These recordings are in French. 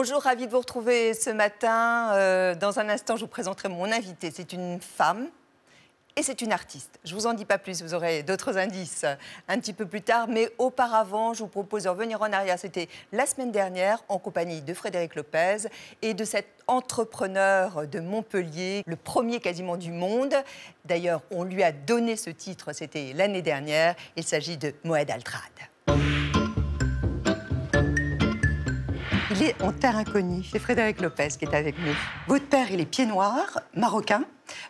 Bonjour, ravie de vous retrouver ce matin. Dans un instant, je vous présenterai mon invité. C'est une femme et c'est une artiste. Je ne vous en dis pas plus, vous aurez d'autres indices un petit peu plus tard. Mais auparavant, je vous propose de revenir en arrière. C'était la semaine dernière en compagnie de Frédéric Lopez et de cet entrepreneur de Montpellier, le premier quasiment du monde. D'ailleurs, on lui a donné ce titre, c'était l'année dernière. Il s'agit de Moed Altrad. Il est en terre inconnue. C'est Frédéric Lopez qui est avec nous. Votre père, il est pied noir, marocain,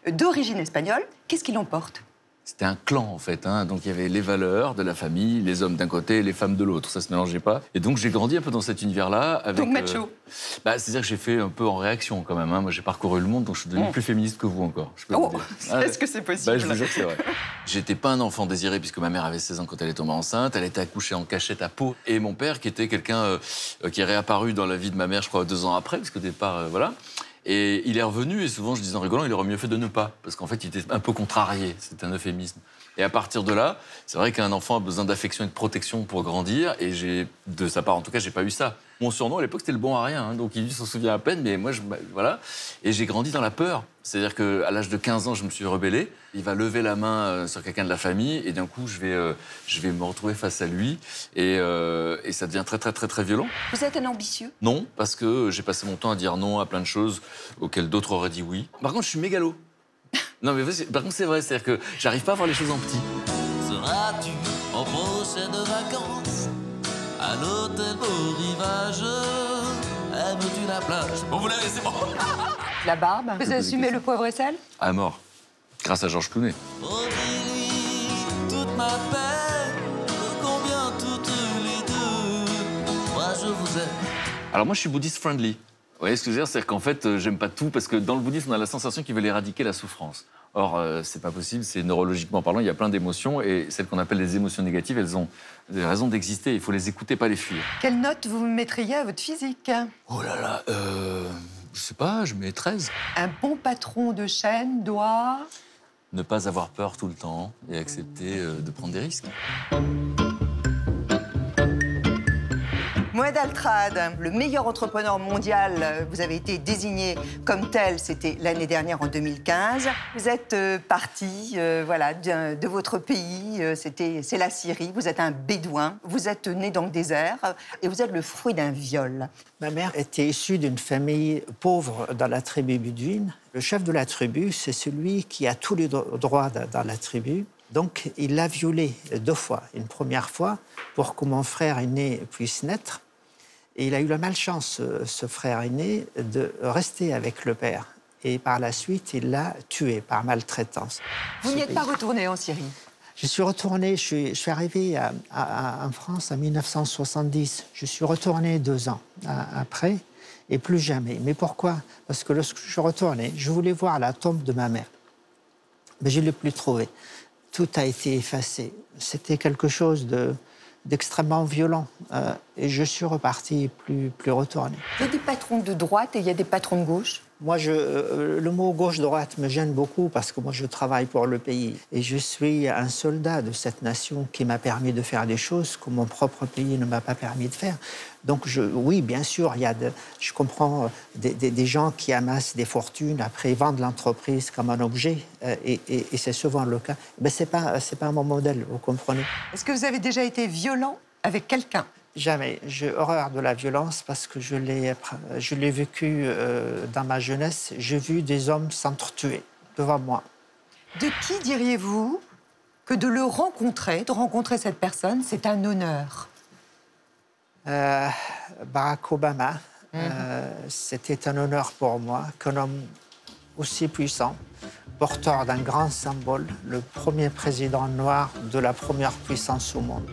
d'origine espagnole. Qu'est-ce qui l'emporte? C'était un clan, en fait. Donc, il y avait les valeurs de la famille, les hommes d'un côté et les femmes de l'autre. Ça ne se mélangeait pas. Et donc, j'ai grandi un peu dans cet univers-là. Avec, donc, macho c'est-à-dire que j'ai fait un peu en réaction, quand même. Moi, j'ai parcouru le monde, donc je suis devenu plus féministe que vous, encore. Je peux vous dire. Est-ce que c'est possible? Je vous jure que c'est vrai. J'étais pas un enfant désiré, puisque ma mère avait 16 ans quand elle est tombée enceinte. Elle était accouchée en cachette à Pau. Et mon père, qui était quelqu'un qui est réapparu dans la vie de ma mère, je crois, 2 ans après, parce qu'au départ, voilà. Et il est revenu, et souvent, je disais en rigolant, il aurait mieux fait de ne pas. Parce qu'en fait, il était un peu contrarié. C'était un euphémisme. Et à partir de là, c'est vrai qu'un enfant a besoin d'affection et de protection pour grandir. Et de sa part, en tout cas, j'ai pas eu ça. Mon surnom, à l'époque, c'était le bon à rien. Donc, il s'en souvient à peine, mais moi, voilà. Et j'ai grandi dans la peur. C'est-à-dire qu'à l'âge de 15 ans, je me suis rebellé. Il va lever la main sur quelqu'un de la famille. Et d'un coup, je vais me retrouver face à lui. Et ça devient très, très, très, très violent. Vous êtes un ambitieux? Non, parce que j'ai passé mon temps à dire non à plein de choses auxquelles d'autres auraient dit oui. Par contre, je suis mégalo. Non, mais par contre, c'est vrai. C'est-à-dire que j'arrive pas à voir les choses en petit. Seras-tu en prochaine vacances à l'hôtel Beau Rivage? Aimes-tu la plage? Bon, vous l'avez, c'est bon. La barbe? Vous assumez le poivre et sel? À mort. Grâce à Georges Clooney. Oh, dis-lui toute ma peine, combien toutes les deux, moi je vous aime. Alors moi, je suis bouddhiste friendly. Vous voyez ce que je veux dire? C'est-à-dire qu'en fait, j'aime pas tout, parce que dans le bouddhisme, on a la sensation qu'ils veulent éradiquer la souffrance. Or, c'est pas possible, c'est neurologiquement parlant, il y a plein d'émotions, et celles qu'on appelle les émotions négatives, elles ont des raisons d'exister, il faut les écouter, pas les fuir. Quelle note vous mettriez à votre physique? Oh là là, je sais pas, je mets 13. Un bon patron de chaîne doit... Ne pas avoir peur tout le temps et accepter de prendre des risques. Moed Altrad, le meilleur entrepreneur mondial, vous avez été désigné comme tel, c'était l'année dernière en 2015. Vous êtes parti voilà, de votre pays, c'est la Syrie, vous êtes un bédouin, vous êtes né dans le désert et vous êtes le fruit d'un viol. Ma mère était issue d'une famille pauvre dans la tribu bédouine. Le chef de la tribu, c'est celui qui a tous les droits dans la tribu. Donc, il l'a violée 2 fois. Une première fois pour que mon frère aîné puisse naître. Et il a eu la malchance, ce frère aîné, de rester avec le père. Et par la suite, il l'a tué par maltraitance. Vous n'y êtes pas retourné en Syrie? Je suis retourné, je suis arrivé en France en 1970. Je suis retourné 2 ans après, et plus jamais. Mais pourquoi? Parce que lorsque je suis retourné, je voulais voir la tombe de ma mère. Mais je ne l'ai plus trouvée. Tout a été effacé. C'était quelque chose d'extrêmement violent. Et je suis reparti plus retourné. Il y a des patrons de droite et il y a des patrons de gauche? Moi, le mot gauche-droite me gêne beaucoup parce que moi, je travaille pour le pays. Et je suis un soldat de cette nation qui m'a permis de faire des choses que mon propre pays ne m'a pas permis de faire. Donc, oui, bien sûr, je comprends des gens qui amassent des fortunes, après ils vendent l'entreprise comme un objet, et c'est souvent le cas. Mais ce n'est pas mon modèle, vous comprenez. Est-ce que vous avez déjà été violent avec quelqu'un? Jamais. J'ai horreur de la violence parce que je l'ai vécu dans ma jeunesse. J'ai vu des hommes s'entretuer devant moi. De qui diriez-vous que de rencontrer cette personne, c'est un honneur? Barack Obama, c'était un honneur pour moi qu'un homme aussi puissant, porteur d'un grand symbole, le premier président noir de la première puissance au monde.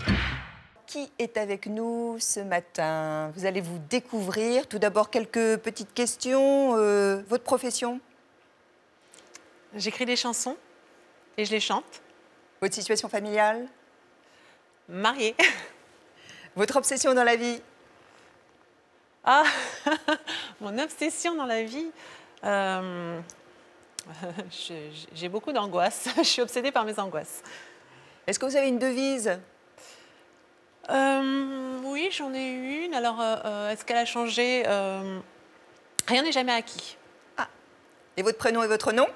Qui est avec nous ce matin? Vous allez vous découvrir. Tout d'abord, quelques petites questions. Votre profession? J'écris des chansons et je les chante. Votre situation familiale? Mariée. Votre obsession dans la vie? Ah, mon obsession dans la vie. J'ai beaucoup d'angoisse. Je suis obsédée par mes angoisses. Est-ce que vous avez une devise? Oui, j'en ai une. Alors, est-ce qu'elle a changé? Rien n'est jamais acquis. Et votre prénom et votre nom?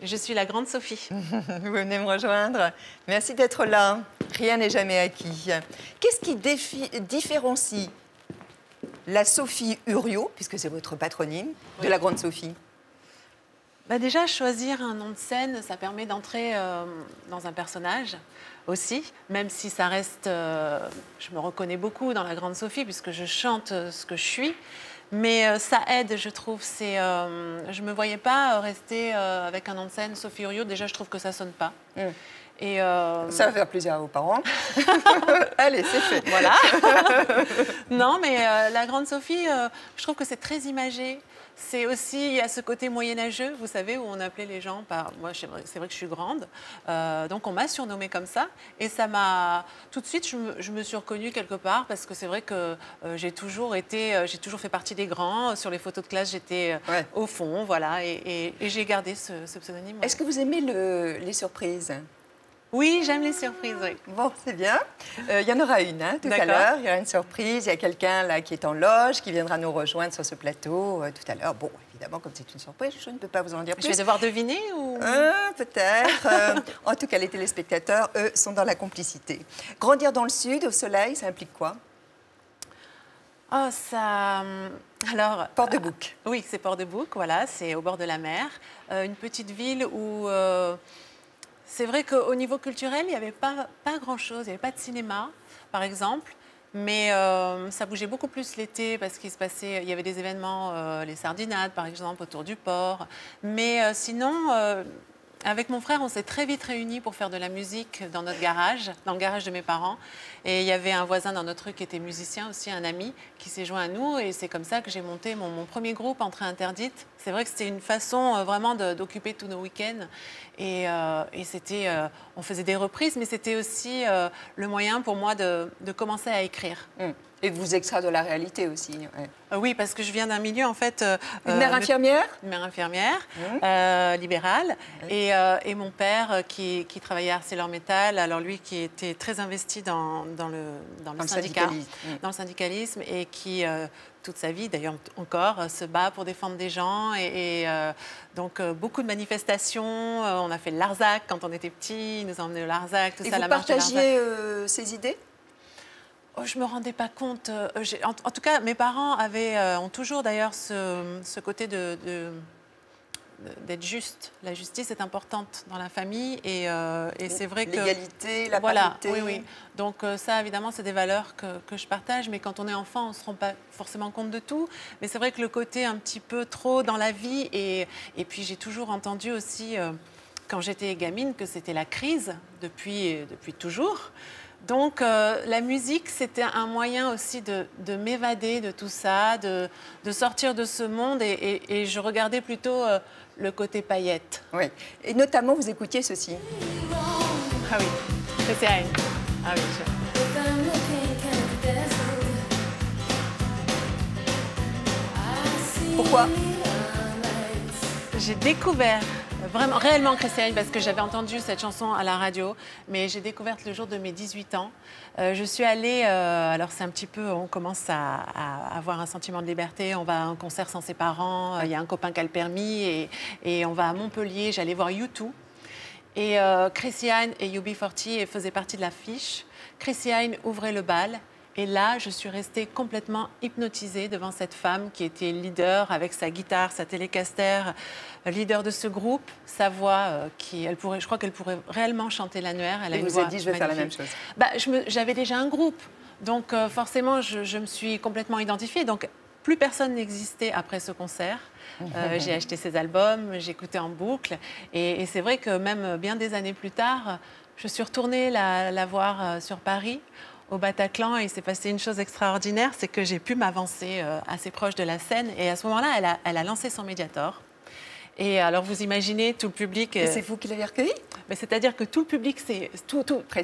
Je suis la grande Sophie. Vous venez me rejoindre. Merci d'être là. Rien n'est jamais acquis. Qu'est-ce qui différencie la Sophie Uriot, puisque c'est votre patronyme, de la grande Sophie? Bah déjà, choisir un nom de scène, ça permet d'entrer dans un personnage aussi, même si ça reste... je me reconnais beaucoup dans la grande Sophie, puisque je chante ce que je suis. Mais ça aide, je trouve. Je ne me voyais pas rester avec un nom de scène, Sophie Uriot. Déjà, je trouve que ça ne sonne pas. Et ça va faire plaisir à vos parents. Allez, c'est fait. Voilà. Non, mais la grande Sophie, je trouve que c'est très imagé. C'est aussi, il y a ce côté moyenâgeux, vous savez, où on appelait les gens par... Moi, c'est vrai que je suis grande, donc on m'a surnommée comme ça. Et ça m'a... Tout de suite, je me suis reconnue quelque part, parce que c'est vrai que j'ai toujours fait partie des grands. Sur les photos de classe, j'étais au fond, voilà. Et j'ai gardé ce pseudonyme. Est-ce que vous aimez les surprises? Oui, j'aime les surprises, oui. Bon, c'est bien. Il y en aura une tout à l'heure. Il y aura une surprise. Il y a quelqu'un là qui est en loge, qui viendra nous rejoindre sur ce plateau tout à l'heure. Bon, évidemment, comme c'est une surprise, je ne peux pas vous en dire plus. Je vais devoir deviner ou... Peut-être. En tout cas, les téléspectateurs, eux, sont dans la complicité. Grandir dans le Sud, au soleil, ça implique quoi? Oh, ça... Alors... Port-de-Bouc. Oui, c'est Port-de-Bouc, voilà. C'est au bord de la mer. Une petite ville où... C'est vrai qu'au niveau culturel, il n'y avait pas grand-chose. Il n'y avait pas de cinéma, par exemple. Mais ça bougeait beaucoup plus l'été parce qu'il se passait... Il y avait des événements, les sardinades, par exemple, autour du port. Mais sinon... Avec mon frère, on s'est très vite réunis pour faire de la musique dans notre garage, dans le garage de mes parents. Et il y avait un voisin dans notre rue qui était musicien aussi, un ami, qui s'est joint à nous. Et c'est comme ça que j'ai monté mon premier groupe, Entrée Interdite. C'est vrai que c'était une façon vraiment d'occuper tous nos week-ends. Et c'était, on faisait des reprises, mais c'était aussi le moyen pour moi de commencer à écrire. Et vous extraire de la réalité aussi. Ouais. Oui, parce que je viens d'un milieu, en fait... Une mère infirmière? Une mère infirmière, libérale. Oui. Et mon père qui travaillait à ArcelorMittal, alors lui qui était très investi dans le syndicat, dans le syndicalisme, et qui, toute sa vie, d'ailleurs encore, se bat pour défendre des gens. Donc, beaucoup de manifestations. On a fait le Larzac quand on était petits, ils nous emmenaient au Larzac, tout et ça, vous la marche du Larzac. partagiez ces idées? Je ne me rendais pas compte. En tout cas, mes parents ont toujours d'ailleurs ce côté d'être juste. La justice est importante dans la famille et c'est vrai que... L'égalité, la parité. Voilà, oui. Donc ça, évidemment, c'est des valeurs que je partage, mais quand on est enfant, on ne se rend pas forcément compte de tout. Mais c'est vrai que le côté un petit peu trop dans la vie, et puis j'ai toujours entendu aussi, quand j'étais gamine, que c'était la crise depuis toujours. Donc, la musique, c'était un moyen aussi de m'évader de tout ça, de sortir de ce monde. Et je regardais plutôt le côté paillette. Oui. Et notamment, vous écoutiez ceci. Ah oui, c'était Anne. Ah oui, Pourquoi? J'ai découvert... Vraiment, réellement Christiane, parce que j'avais entendu cette chanson à la radio, mais j'ai découvert le jour de mes 18 ans. Je suis allée, alors c'est un petit peu, on commence à avoir un sentiment de liberté, on va à un concert sans ses parents, il y a un copain qui a le permis, et on va à Montpellier, j'allais voir U2. Et Christiane et UB40 faisaient partie de l'affiche. Christiane ouvrait le bal. Et là, je suis restée complètement hypnotisée devant cette femme qui était leader avec sa guitare, sa Telecaster, leader de ce groupe, sa voix, je crois qu'elle pourrait réellement chanter l'annuaire. Elle a une voix dit, je vais faire la même chose. J'avais déjà un groupe, donc forcément, je me suis complètement identifiée. Donc, plus personne n'existait après ce concert. J'ai acheté ses albums, j'écoutais en boucle. Et c'est vrai que même bien des années plus tard, je suis retournée la voir sur Paris, au Bataclan, et il s'est passé une chose extraordinaire, c'est que j'ai pu m'avancer assez proche de la scène. Et à ce moment-là, elle a lancé son Mediator. Et alors, vous imaginez, tout le public... Et c'est vous qui l'avez recueilli? C'est-à-dire que tout le public,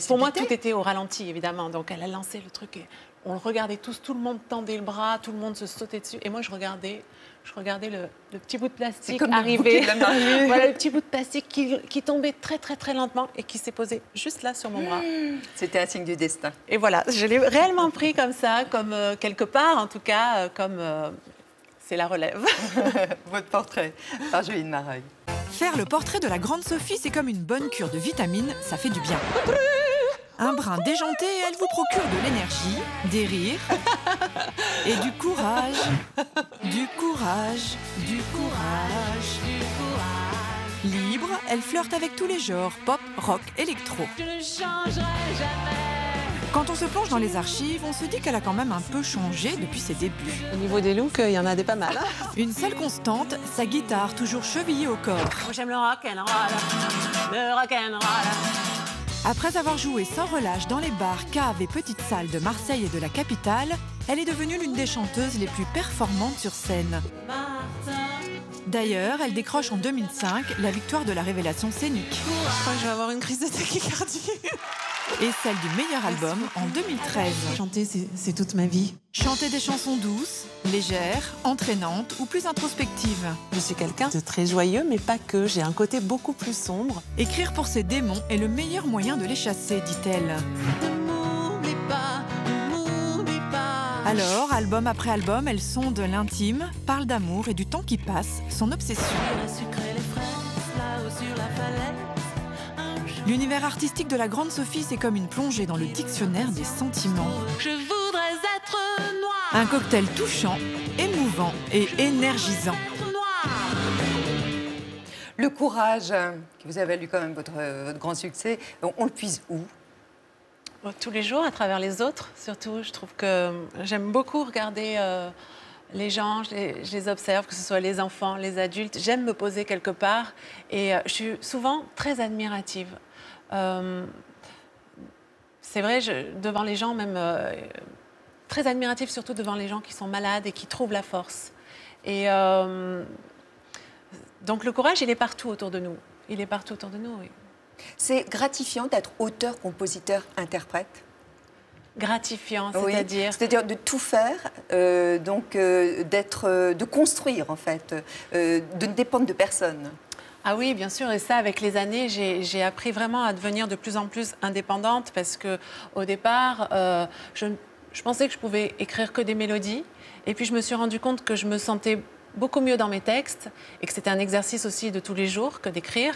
pour moi, tout était au ralenti, évidemment. Donc, elle a lancé le truc et on le regardait tous, tout le monde tendait le bras, tout le monde se sautait dessus. Et moi, je regardais je regardais le petit bout de plastique comme le arriver. bouquet de la mariée. Voilà, le petit bout de plastique qui tombait très, très, très lentement et qui s'est posé juste là sur mon bras. C'était un signe du destin. Et voilà, je l'ai réellement pris comme ça, comme quelque part, en tout cas, comme c'est la relève. Votre portrait par Juline Mareuil. Faire le portrait de la grande Sophie, c'est comme une bonne cure de vitamines, ça fait du bien. Un brin déjanté, elle vous procure de l'énergie, des rires et du courage. Du courage, du courage. Libre, elle flirte avec tous les genres, pop, rock, électro. Je ne changerai jamais. Quand on se plonge dans les archives, on se dit qu'elle a quand même un peu changé depuis ses débuts. Au niveau des looks, il y en a des pas mal. Une seule constante, sa guitare toujours chevillée au corps. Moi, j'aime le rock'n'roll, le rock'n'roll. Après avoir joué sans relâche dans les bars, caves et petites salles de Marseille et de la capitale, elle est devenue l'une des chanteuses les plus performantes sur scène. D'ailleurs, elle décroche en 2005 la victoire de la révélation scénique. Je crois que je vais avoir une crise de tachycardie. Et celle du meilleur album en 2013. Chanter, c'est toute ma vie. Chanter des chansons douces, légères, entraînantes ou plus introspectives. Je suis quelqu'un de très joyeux, mais pas que. J'ai un côté beaucoup plus sombre. Écrire pour ses démons est le meilleur moyen de les chasser, dit-elle. Ne m'oublie pas, ne m'oublie pas. Alors, album après album, elle sonde l'intime, parle d'amour et du temps qui passe, son obsession. L'univers artistique de la grande Sophie, c'est comme une plongée dans le dictionnaire des sentiments. Je voudrais être noire. Un cocktail touchant, émouvant et énergisant. Le courage, que vous avez lu quand même votre grand succès, on le puise où? Tous les jours, à travers les autres, surtout. Je trouve que j'aime beaucoup regarder les gens, je les observe, que ce soit les enfants, les adultes. J'aime me poser quelque part et je suis souvent très admirative. C'est vrai, devant les gens, même très admirative, surtout devant les gens qui sont malades et qui trouvent la force. Et donc le courage, il est partout autour de nous. Il est partout autour de nous, oui. C'est gratifiant d'être auteur, compositeur, interprète? Gratifiant, Oui, c'est-à-dire c'est-à-dire de tout faire, de construire en fait, de ne dépendre de personne. Ah oui, bien sûr. Et ça, avec les années, j'ai appris vraiment à devenir de plus en plus indépendante parce que au départ, je pensais que je pouvais écrire que des mélodies. Et puis, je me suis rendu compte que je me sentais beaucoup mieux dans mes textes et que c'était un exercice aussi de tous les jours que d'écrire.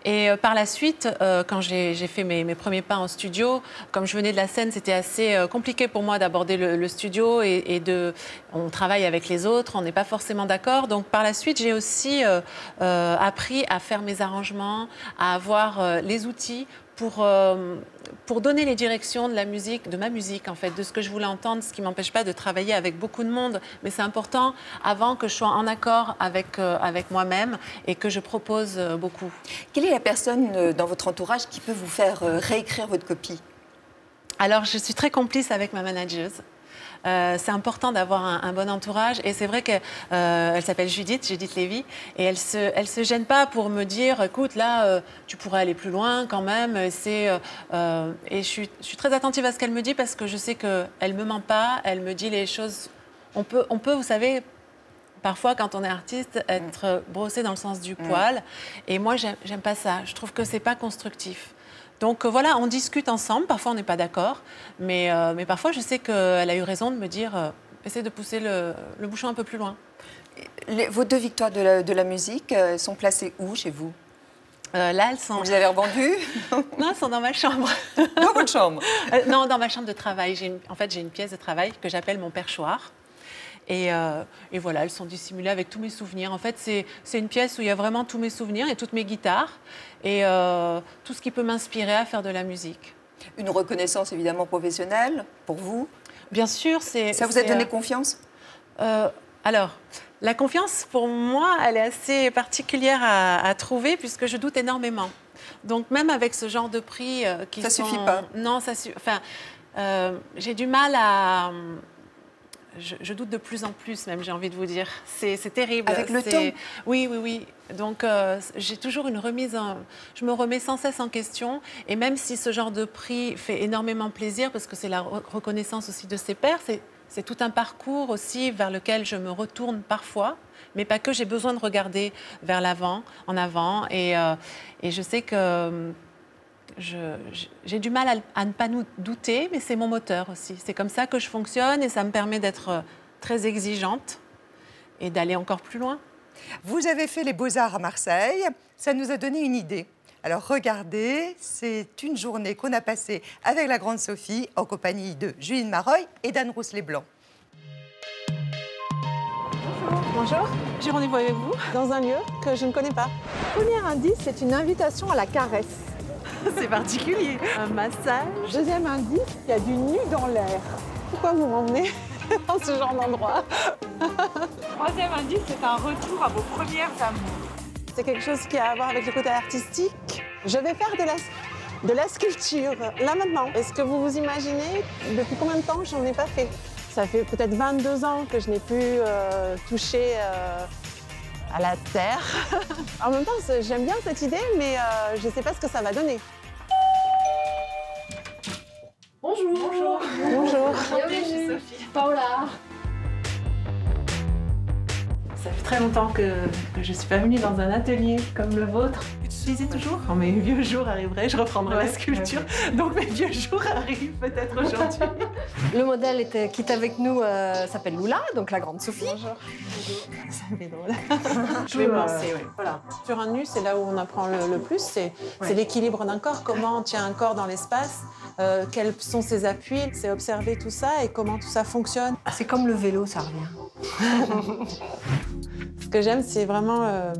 Et par la suite, quand j'ai fait mes premiers pas en studio, comme je venais de la scène, c'était assez compliqué pour moi d'aborder le studio on travaille avec les autres, on n'est pas forcément d'accord. Donc par la suite, j'ai aussi appris à faire mes arrangements, à avoir les outils pour donner les directions de la musique, de ma musique en fait, de ce que je voulais entendre, ce qui ne m'empêche pas de travailler avec beaucoup de monde. Mais c'est important avant que je sois en accord avec moi-même et que je propose beaucoup. Quelle est la personne dans votre entourage qui peut vous faire réécrire votre copie? Alors, je suis très complice avec ma manageuse. C'est important d'avoir un bon entourage et c'est vrai qu'elle s'appelle Judith Lévy et elle se gêne pas pour me dire écoute là tu pourrais aller plus loin quand même et je suis très attentive à ce qu'elle me dit parce que je sais qu'elle me ment pas, elle me dit les choses. On peut vous savez parfois quand on est artiste être brossé dans le sens du poil et moi j'aime pas ça, je trouve que c'est pas constructif. Donc voilà, on discute ensemble, parfois on n'est pas d'accord, mais parfois je sais qu'elle a eu raison de me dire essaie de pousser le bouchon un peu plus loin. Vos 2 victoires de la musique sont placées où chez vous? Là, elles sont... Vous les avez revendues? Non, elles sont dans ma chambre. Dans votre chambre? Non, dans ma chambre de travail. En fait, j'ai une pièce de travail que j'appelle mon perchoir. Et voilà, elles sont dissimulées avec tous mes souvenirs. En fait, c'est une pièce où il y a vraiment tous mes souvenirs et toutes mes guitares et tout ce qui peut m'inspirer à faire de la musique. Une reconnaissance évidemment professionnelle pour vous? Bien sûr, ça vous a donné confiance? Alors, la confiance, pour moi, elle est assez particulière à trouver puisque je doute énormément. Donc, même avec ce genre de prix qui ça suffit pas? Non, ça suffit. Enfin, j'ai du mal à... Je doute de plus en plus, même, j'ai envie de vous dire. C'est terrible. Avec le temps? Oui. Donc, j'ai toujours une remise... Je me remets sans cesse en question. Et même si ce genre de prix fait énormément plaisir, parce que c'est la reconnaissance aussi de ses pairs, C'est tout un parcours aussi vers lequel je me retourne parfois, mais pas que, j'ai besoin de regarder vers l'avant, en avant. Et je sais que j'ai du mal à ne pas nous douter, mais c'est mon moteur aussi. C'est comme ça que je fonctionne et ça me permet d'être très exigeante et d'aller encore plus loin. Vous avez fait les Beaux-Arts à Marseille, ça nous a donné une idée. Alors regardez, c'est une journée qu'on a passée avec la Grande Sophie en compagnie de Juline Maroy et d'Anne Rousselet-Blanc. Bonjour, j'ai rendez-vous avec vous dans un lieu que je ne connais pas. Premier indice, c'est une invitation à la caresse. C'est particulier. Un massage. Deuxième indice, il y a du nu dans l'air. Pourquoi vous m'emmenez dans ce genre d'endroit? Troisième indice, c'est un retour à vos premières amours. C'est quelque chose qui a à voir avec le côté artistique. Je vais faire de la sculpture, là maintenant. Est-ce que vous vous imaginez depuis combien de temps j'en ai pas fait? Ça fait peut-être 22 ans que je n'ai plus touché à la terre. En même temps, j'aime bien cette idée, mais je ne sais pas ce que ça va donner. Bonjour. Bonjour. Bonjour. Bienvenue, je suis Sophie. Paola. Ça fait très longtemps que je ne suis pas venue dans un atelier comme le vôtre. Je disais toujours, quand mes vieux jours arriveraient, je reprendrai la sculpture. Donc mes vieux jours arrivent peut-être aujourd'hui. Le modèle qui est avec nous s'appelle Lula, donc la Grande Sophie. Bonjour. Ça me fait drôle. Je vais me lancer, oui. Voilà. Sur un nu, c'est là où on apprend le plus, c'est l'équilibre d'un corps, comment on tient un corps dans l'espace, quels sont ses appuis, c'est observer tout ça et comment tout ça fonctionne. C'est comme le vélo, ça revient. Ce que j'aime, c'est vraiment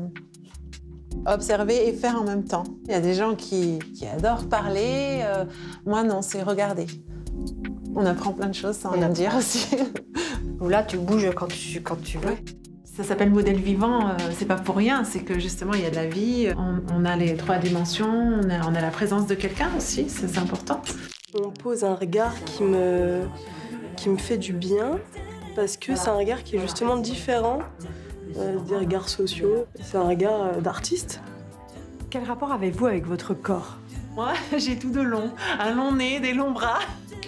observer et faire en même temps. Il y a des gens qui adorent parler, moi non, c'est regarder. On apprend plein de choses sans rien dire aussi. Lula, tu bouges quand tu veux. Ça s'appelle modèle vivant, c'est pas pour rien, c'est que justement il y a de la vie, on a les 3 dimensions, on a la présence de quelqu'un aussi, c'est important. On pose un regard qui me fait du bien, parce que c'est un regard qui est justement différent des regards sociaux. C'est un regard d'artiste. Quel rapport avez-vous avec votre corps? Moi, j'ai tout de long, un long nez, des longs bras.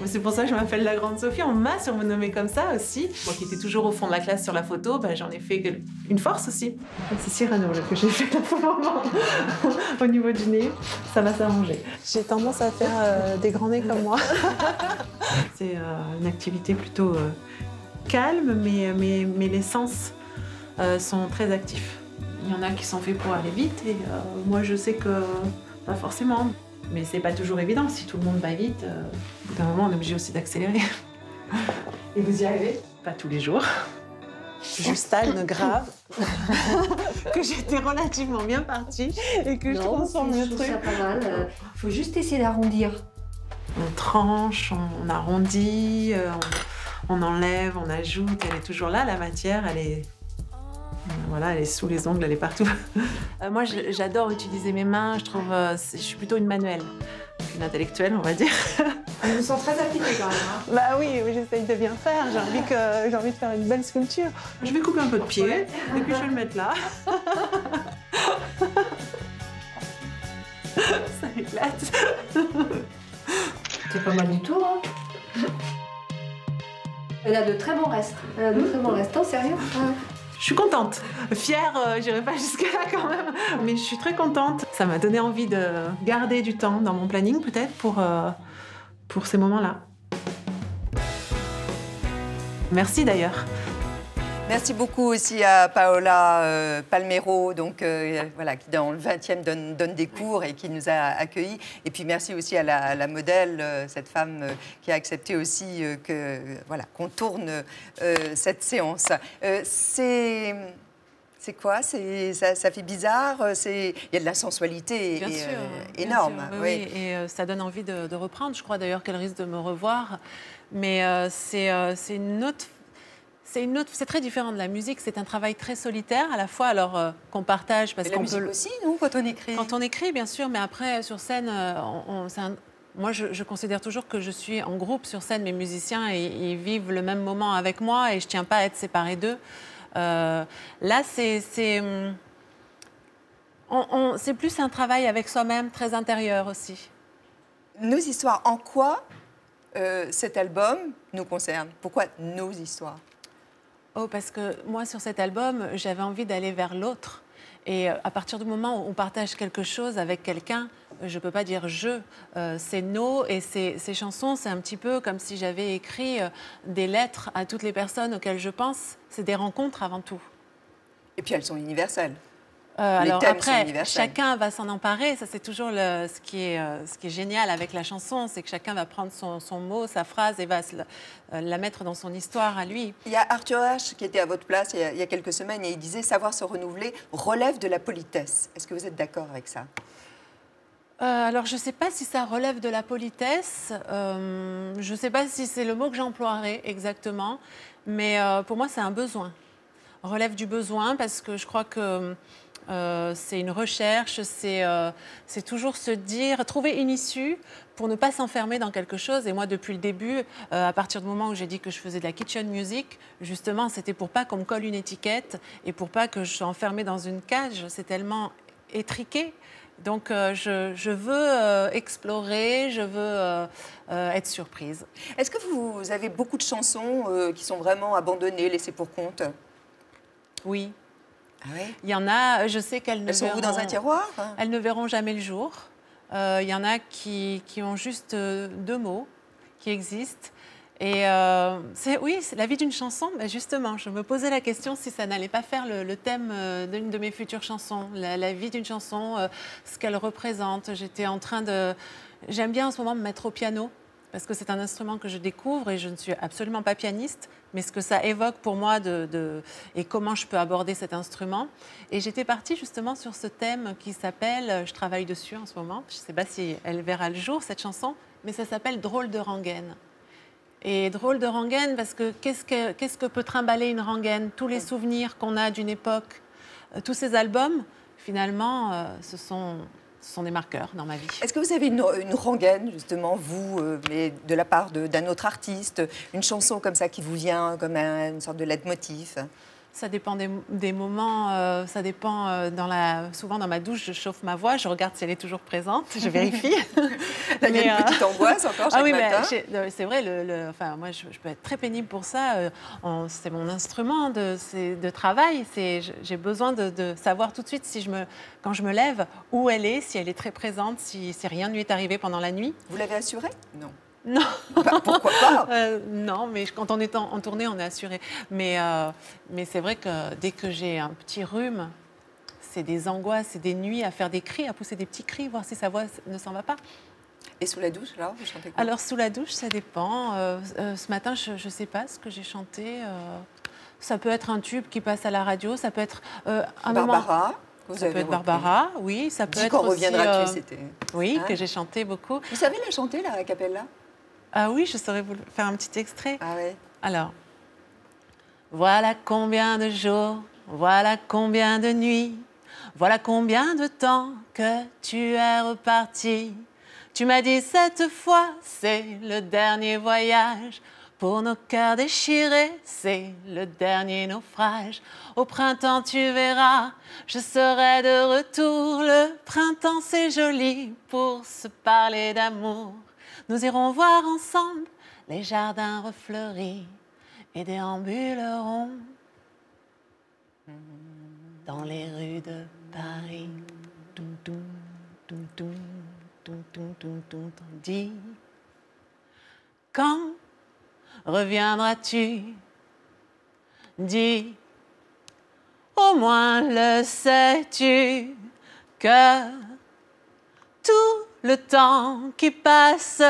C'est pour ça que je m'appelle la Grande Sophie. On m'a surnommée comme ça aussi. Moi qui étais toujours au fond de la classe sur la photo, j'en ai fait une force aussi. C'est Cyrano là, que j'ai fait pour le moment. Au niveau du nez, ça va s'arranger. J'ai tendance à faire des grands nez comme moi. C'est une activité plutôt calme, mais les sens sont très actifs. Il y en a qui sont faits pour aller vite et moi je sais que pas forcément. Mais c'est pas toujours évident. Si tout le monde va vite, au bout d'un moment, on est obligé aussi d'accélérer. Et vous y arrivez? Pas tous les jours. Je stagne grave, que j'étais relativement bien partie et que je transforme le truc. Ça pas mal. Il faut juste essayer d'arrondir. On tranche, on arrondit, on enlève, on ajoute. Elle est toujours là, la matière, elle est... Voilà, elle est sous les ongles, elle est partout. Moi, j'adore utiliser mes mains. Je trouve, je suis plutôt une manuelle, une intellectuelle, on va dire. Ils vous sont très appliqués quand même. Hein. Bah oui, j'essaye de bien faire. J'ai envie de faire une belle sculpture. Je vais couper un peu de pied et puis je vais le mettre là. Ça éclate. C'est pas mal du tout, hein. Elle a de très bons restes. Elle a de très bons restes. Oh, sérieux? Je suis contente, fière, j'irai pas jusque-là quand même, mais je suis très contente. Ça m'a donné envie de garder du temps dans mon planning peut-être pour ces moments-là. Merci d'ailleurs. Merci beaucoup aussi à Paola Palmero, donc, voilà, qui dans le 20e donne des cours et qui nous a accueillis. Et puis merci aussi à la modèle, cette femme qui a accepté aussi voilà, qu'on tourne cette séance. C'est quoi? Ça fait bizarre? Il y a de la sensualité bien sûr, énorme. Bien sûr, oui. Et ça donne envie de reprendre. Je crois d'ailleurs qu'elle risque de me revoir. Mais c'est une autre... C'est très différent de la musique, c'est un travail très solitaire à la fois, alors qu'on partage parce qu'on peut... La musique aussi, nous, quand on écrit? Quand on écrit, bien sûr, mais après, sur scène, moi, je considère toujours que je suis en groupe sur scène, mes musiciens, et ils vivent le même moment avec moi, et je ne tiens pas à être séparée d'eux. Là, c'est plus un travail avec soi-même, très intérieur aussi. Nos histoires, en quoi cet album nous concerne? Pourquoi nos histoires? Oh, parce que moi, sur cet album, j'avais envie d'aller vers l'autre. Et à partir du moment où on partage quelque chose avec quelqu'un, je ne peux pas dire je. C'est nos, et ces chansons, c'est un petit peu comme si j'avais écrit des lettres à toutes les personnes auxquelles je pense. C'est des rencontres avant tout. Et puis elles sont universelles. Alors après, chacun va s'en emparer. Ça, c'est toujours ce qui est génial avec la chanson, c'est que chacun va prendre son mot, sa phrase et va la mettre dans son histoire à lui. Il y a Arthur H qui était à votre place il y a quelques semaines et il disait « Savoir se renouveler relève de la politesse ». Est-ce que vous êtes d'accord avec ça? Alors, je ne sais pas si ça relève de la politesse. Je ne sais pas si c'est le mot que j'emploierais exactement. Mais pour moi, c'est un besoin. Relève du besoin parce que je crois que c'est une recherche, c'est toujours se dire, trouver une issue pour ne pas s'enfermer dans quelque chose. Et moi, depuis le début, à partir du moment où j'ai dit que je faisais de la kitchen music, justement, c'était pour pas qu'on me colle une étiquette et pour pas que je sois enfermée dans une cage. C'est tellement étriqué. Donc, je veux explorer, je veux être surprise. Est-ce que vous avez beaucoup de chansons qui sont vraiment abandonnées, laissées pour compte? Oui. Ah ouais? Il y en a, je sais qu'elles ne Elles sont où dans un tiroir? Elles ne verront jamais le jour. Il y en a qui ont juste 2 mots qui existent. Et oui, c'est la vie d'une chanson. Mais justement, je me posais la question si ça n'allait pas faire le thème d'une de mes futures chansons. La vie d'une chanson, ce qu'elle représente. J'étais en train de... J'aime bien en ce moment me mettre au piano parce que c'est un instrument que je découvre et je ne suis absolument pas pianiste, mais ce que ça évoque pour moi et comment je peux aborder cet instrument. Et j'étais partie justement sur ce thème qui s'appelle, je travaille dessus en ce moment, je ne sais pas si elle verra le jour, cette chanson, mais ça s'appelle « Drôle de rengaine ». Et drôle de rengaine parce que qu'est-ce que peut trimballer une rengaine? Tous les souvenirs qu'on a d'une époque, tous ces albums, finalement, ce sont des marqueurs dans ma vie. Est-ce que vous avez une rengaine, justement, vous, mais de la part d'un autre artiste, une chanson comme ça qui vous vient comme une sorte de leitmotiv? Ça dépend des moments, ça dépend souvent dans ma douche, je chauffe ma voix, je regarde si elle est toujours présente, je vérifie. Il y a une petite angoisse encore chaque matin. C'est vrai, enfin, moi je peux être très pénible pour ça, c'est mon instrument de travail, j'ai besoin de savoir tout de suite quand je me lève où elle est, si elle est très présente, si rien ne lui est arrivé pendant la nuit. Vous l'avez assurée? Non. Non. Bah, pourquoi pas? Non, mais quand on est en tournée, on est assuré. Mais c'est vrai que dès que j'ai un petit rhume, c'est des angoisses, c'est des nuits à faire des cris, à pousser des petits cris, voir si sa voix ne s'en va pas. Et sous la douche, alors, vous chantez quoi? Alors, sous la douche, ça dépend. Ce matin, je ne sais pas ce que j'ai chanté. Ça peut être un tube qui passe à la radio, ça peut être un Barbara. Ça peut être Barbara, oui. Ça peut être Quand aussi, reviendras-tu, c'était... Oui, hein? Que j'ai chanté beaucoup. Vous savez la chanter, la a cappella? Ah oui, je saurais vous faire un petit extrait. Ah ouais. Alors, voilà combien de jours, voilà combien de nuits, voilà combien de temps que tu es reparti. Tu m'as dit cette fois, c'est le dernier voyage. Pour nos cœurs déchirés, c'est le dernier naufrage. Au printemps, tu verras, je serai de retour. Le printemps, c'est joli pour se parler d'amour. Nous irons voir ensemble les jardins refleuris et déambulerons dans les rues de Paris. Dis, quand reviendras-tu? Dis, au moins le sais-tu que tout le temps qui passe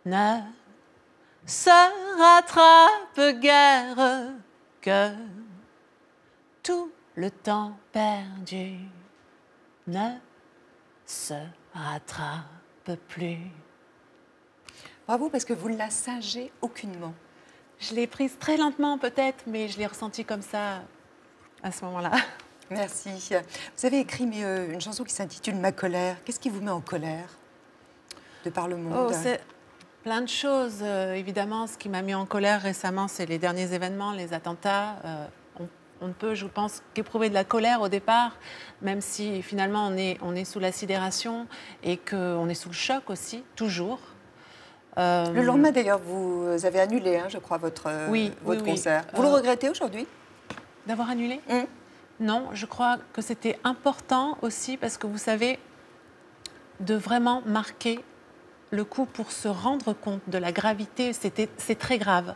ne se rattrape guère, que tout le temps perdu ne se rattrape plus. Bravo, parce que vous ne la singez aucunement. Je l'ai prise très lentement peut-être, mais je l'ai ressentie comme ça à ce moment-là. Merci. Vous avez écrit une chanson qui s'intitule « Ma colère ». Qu'est-ce qui vous met en colère de par le monde? C'est plein de choses. Évidemment, ce qui m'a mis en colère récemment, c'est les derniers événements, les attentats. On ne peut, je pense, qu'éprouver de la colère au départ, même si finalement on est sous la sidération et qu'on est sous le choc aussi, toujours. Le lendemain, d'ailleurs, vous avez annulé, hein, je crois, votre concert. Vous le regrettez aujourd'hui? D'avoir annulé? Non, je crois que c'était important aussi parce que vous savez, de vraiment marquer le coup pour se rendre compte de la gravité, c'est très grave.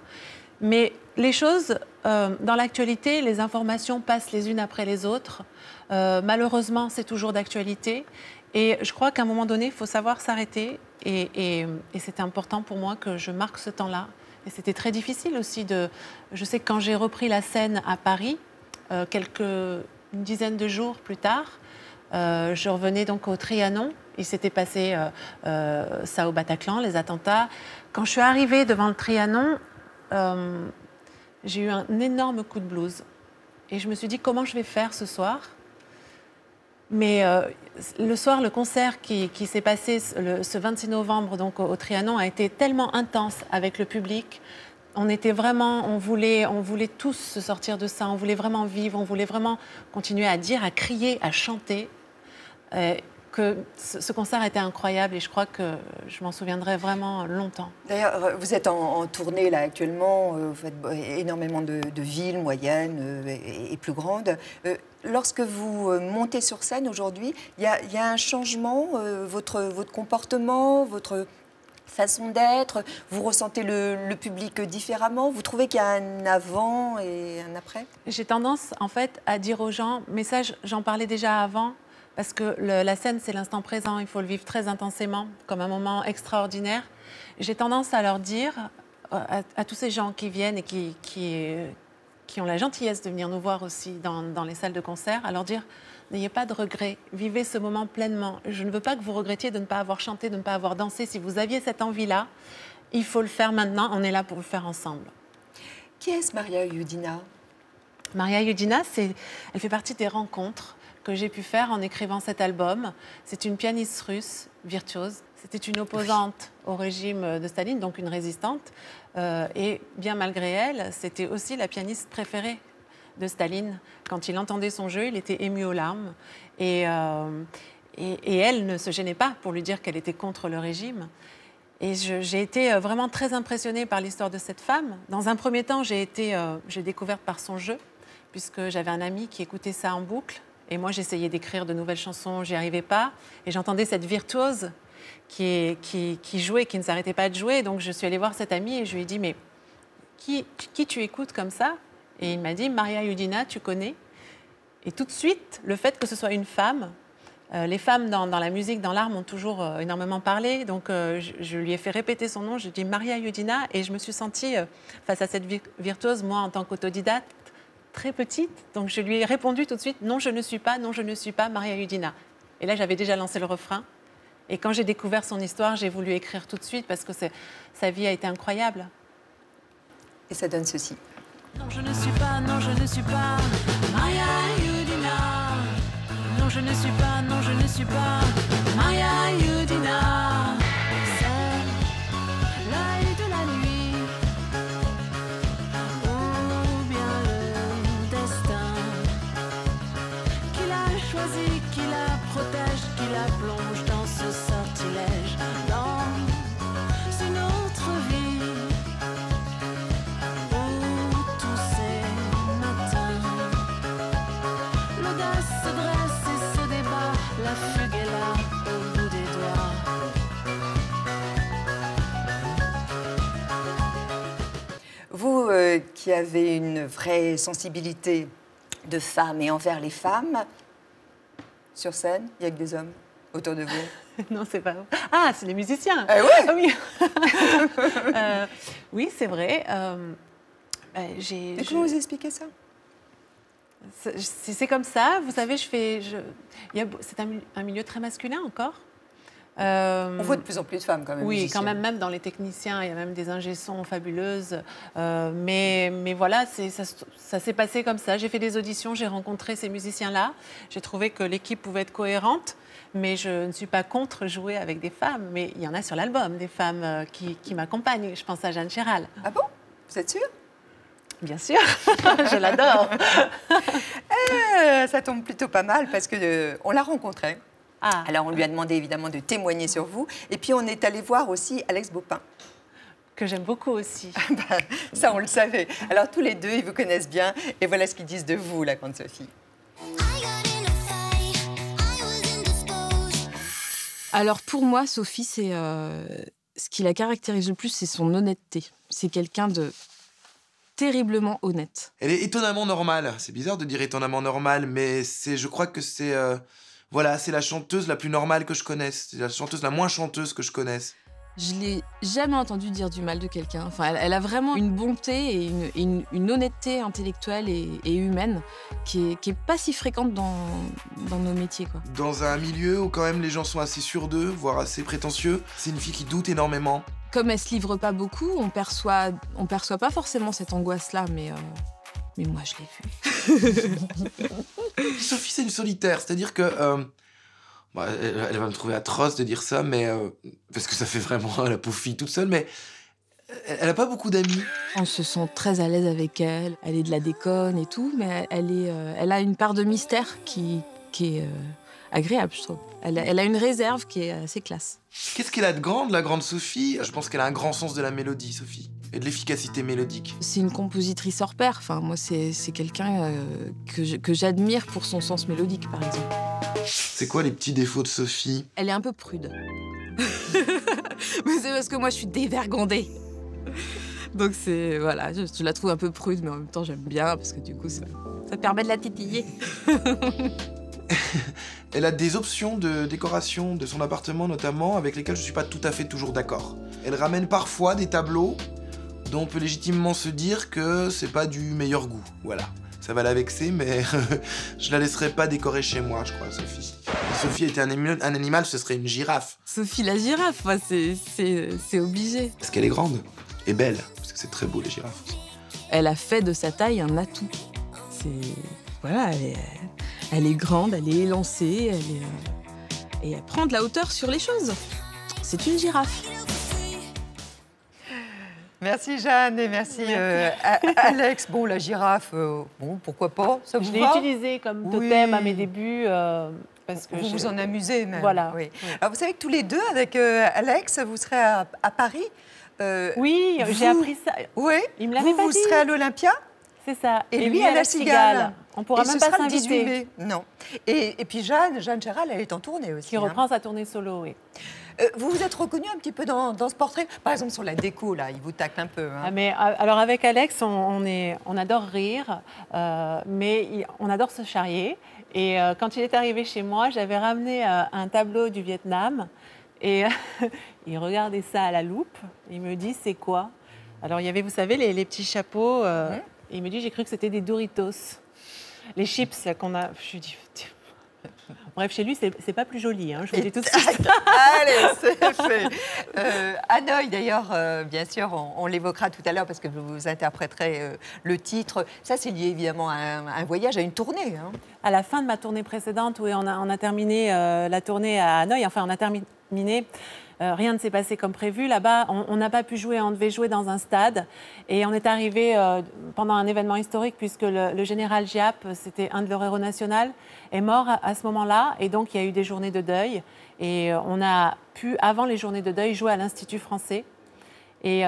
Mais les choses, dans l'actualité, les informations passent les unes après les autres. Malheureusement, c'est toujours d'actualité. Et je crois qu'à un moment donné, il faut savoir s'arrêter. Et c'était important pour moi que je marque ce temps-là. Et c'était très difficile aussi de... Je sais que quand j'ai repris la scène à Paris, une dizaine de jours plus tard, je revenais donc au Trianon. Il s'était passé ça au Bataclan, les attentats. Quand je suis arrivée devant le Trianon, j'ai eu un énorme coup de blues. Et je me suis dit, comment je vais faire ce soir? Mais le soir, le concert qui s'est passé ce 26 novembre donc, au Trianon a été tellement intense avec le public. On était vraiment, on voulait tous se sortir de ça, on voulait vraiment vivre, on voulait vraiment continuer à dire, à crier, à chanter. Que ce concert était incroyable et je crois que je m'en souviendrai vraiment longtemps. D'ailleurs, vous êtes en tournée là actuellement, vous faites énormément de villes moyennes et plus grandes. Lorsque vous montez sur scène aujourd'hui, il y a un changement, votre comportement, votre façon d'être, vous ressentez le public différemment, vous trouvez qu'il y a un avant et un après? J'ai tendance en fait à dire aux gens, mais ça j'en parlais déjà avant, parce que la scène, c'est l'instant présent, il faut le vivre très intensément, comme un moment extraordinaire. J'ai tendance à leur dire, à tous ces gens qui viennent et qui ont la gentillesse de venir nous voir aussi dans les salles de concert, à leur dire, n'ayez pas de regrets, vivez ce moment pleinement. Je ne veux pas que vous regrettiez de ne pas avoir chanté, de ne pas avoir dansé. Si vous aviez cette envie-là, il faut le faire maintenant, on est là pour le faire ensemble. Qui est-ce Maria Yudina? Maria Yudina, elle fait partie des rencontres que j'ai pu faire en écrivant cet album. C'est une pianiste russe, virtuose. C'était une opposante au régime de Staline, donc une résistante. Et bien malgré elle, c'était aussi la pianiste préférée de Staline. Quand il entendait son jeu, il était ému aux larmes. Et elle ne se gênait pas pour lui dire qu'elle était contre le régime. Et j'ai été vraiment très impressionnée par l'histoire de cette femme. Dans un premier temps, j'ai découverte par son jeu, puisque j'avais un ami qui écoutait ça en boucle. Et moi, j'essayais d'écrire de nouvelles chansons, j'y arrivais pas. Et j'entendais cette virtuose qui jouait, qui ne s'arrêtait pas de jouer. Donc, je suis allée voir cet ami et je lui ai dit, mais qui tu écoutes comme ça? Et il m'a dit, Maria Yudina, tu connais? Et tout de suite, le fait que ce soit une femme, les femmes dans la musique, dans l'art, m'ont toujours énormément parlé. Donc, je lui ai fait répéter son nom. Je lui ai dit Maria Yudina. Et je me suis sentie, face à cette virtuose, moi, en tant qu'autodidacte, très petite. Donc, je lui ai répondu tout de suite, non, je ne suis pas Maria Yudina. Et là, j'avais déjà lancé le refrain. Et quand j'ai découvert son histoire, j'ai voulu écrire tout de suite parce que sa vie a été incroyable. Et ça donne ceci. Non, je ne suis pas Maria Yudina. Non, je ne suis pas Maria Yudina. C'est l'œil de la nuit, ou bien le destin qui l'a choisi, qui la protège, qui la plonge dans ce sortilège, dans une autre vie. La fugue est là, au bout des doigts. Vous qui avez une vraie sensibilité de femme et envers les femmes, sur scène, il n'y a que des hommes autour de vous? Non, c'est pas vrai. Ah, c'est les musiciens. Ouais. Ah oui, oui, c'est vrai. Comment vous expliquez ça? C'est comme ça, vous savez, c'est un milieu très masculin encore. On voit de plus en plus de femmes quand même. Oui, musiciennes. quand même dans les techniciens, il y a même des ingé-sons fabuleuses. Mais voilà, ça s'est passé comme ça. J'ai fait des auditions, j'ai rencontré ces musiciens-là. J'ai trouvé que l'équipe pouvait être cohérente, mais je ne suis pas contre jouer avec des femmes. Mais il y en a sur l'album, des femmes qui m'accompagnent. Je pense à Jeanne Chéral. Ah bon? Vous êtes sûre? Bien sûr, je l'adore. Ça tombe plutôt pas mal parce que on l'a rencontrée Ah. Alors, on lui a demandé évidemment de témoigner sur vous. Et puis, on est allé voir aussi Alex Baupin. Que j'aime beaucoup aussi. Ça, on le savait. Alors, tous les deux, ils vous connaissent bien. Et voilà ce qu'ils disent de vous, la grande Sophie. Alors, pour moi, Sophie, c'est ce qui la caractérise le plus, c'est son honnêteté. C'est quelqu'un de terriblement honnête. Elle est étonnamment normale. C'est bizarre de dire étonnamment normale, mais je crois que c'est... voilà, c'est la chanteuse la plus normale que je connaisse. C'est la chanteuse la moins chanteuse que je connaisse. Je l'ai jamais entendu dire du mal de quelqu'un. Enfin, elle a vraiment une bonté et une honnêteté intellectuelle et humaine qui est pas si fréquente dans nos métiers, quoi. Dans un milieu où quand même les gens sont assez sûrs d'eux, voire assez prétentieux, c'est une fille qui doute énormément. Comme elle se livre pas beaucoup, on perçoit pas forcément cette angoisse-là, mais moi je l'ai vue. Sophie, c'est une solitaire, c'est-à-dire que... bon, elle va me trouver atroce de dire ça, mais parce que ça fait vraiment la pauvre fille toute seule, mais elle a pas beaucoup d'amis. On se sent très à l'aise avec elle. Elle est de la déconne et tout, mais elle a une part de mystère qui est agréable, je trouve. Elle a une réserve qui est assez classe. Qu'est-ce qu'elle a de grande, la grande Sophie? Je pense qu'elle a un grand sens de la mélodie, Sophie, et de l'efficacité mélodique. C'est une compositrice hors pair. Enfin, moi, c'est quelqu'un que j'admire pour son sens mélodique, par exemple. C'est quoi les petits défauts de Sophie? Elle est un peu prude. Mais c'est parce que moi, je suis dévergondée. Donc c'est... Voilà, je la trouve un peu prude, mais en même temps, j'aime bien, parce que du coup, ça permet de la titiller. Elle a des options de décoration de son appartement, notamment, avec lesquelles je suis pas tout à fait toujours d'accord. Elle ramène parfois des tableaux dont on peut légitimement se dire que c'est pas du meilleur goût. Voilà. Ça va la vexer, mais je la laisserai pas décorer chez moi, je crois, Sophie. Si Sophie était un animal, ce serait une girafe. Sophie la girafe, enfin, c'est obligé. Parce qu'elle est grande et belle, parce que c'est très beau, les girafes. Elle a fait de sa taille un atout. Voilà, elle est grande, elle est élancée, et elle prend de la hauteur sur les choses. C'est une girafe. Merci Jeanne et merci Alex. Bon, la girafe, bon, pourquoi pas, ça vous Je l'ai va? utilisé comme totem à mes débuts. Parce que vous vous en amusez même. Voilà. Oui. Alors vous savez que tous les deux, avec Alex, vous serez à Paris. Oui, j'ai appris ça. Oui, Il me l'avait pas vous dit. serez à l'Olympia. C'est ça. Et lui à la Cigale. On pourra même ce pas sera le 18 s'inviter. mai. Non. Et puis Jeanne Chéral, elle est en tournée aussi. Qui reprend sa tournée solo, oui. Vous vous êtes reconnue un petit peu dans ce portrait? Par exemple, sur la déco, là, il vous tacle un peu. Hein. Ah, mais, alors avec Alex, on adore rire, mais on adore se charrier. Et quand il est arrivé chez moi, j'avais ramené un tableau du Vietnam. Et il regardait ça à la loupe. Il me dit, c'est quoi? Alors il y avait, vous savez, les petits chapeaux. Et il me dit, j'ai cru que c'était des Doritos. Les chips là, qu'on a... Je lui dis... Bref, chez lui, c'est pas plus joli, hein, je vous le dis tout de suite. Allez, c'est fait. Hanoï, d'ailleurs, bien sûr, on l'évoquera tout à l'heure parce que vous interpréterez le titre. Ça, c'est lié évidemment à un voyage, à une tournée. Hein. À la fin de ma tournée précédente, où on a terminé la tournée à Hanoï, enfin, on a terminé... rien ne s'est passé comme prévu. Là-bas, on n'a pas pu jouer, on devait jouer dans un stade. Et on est arrivé pendant un événement historique, puisque le général Giap, c'était un de leurs héros nationaux, est mort à ce moment-là. Et donc, il y a eu des journées de deuil. Et on a pu, avant les journées de deuil, jouer à l'Institut français. Et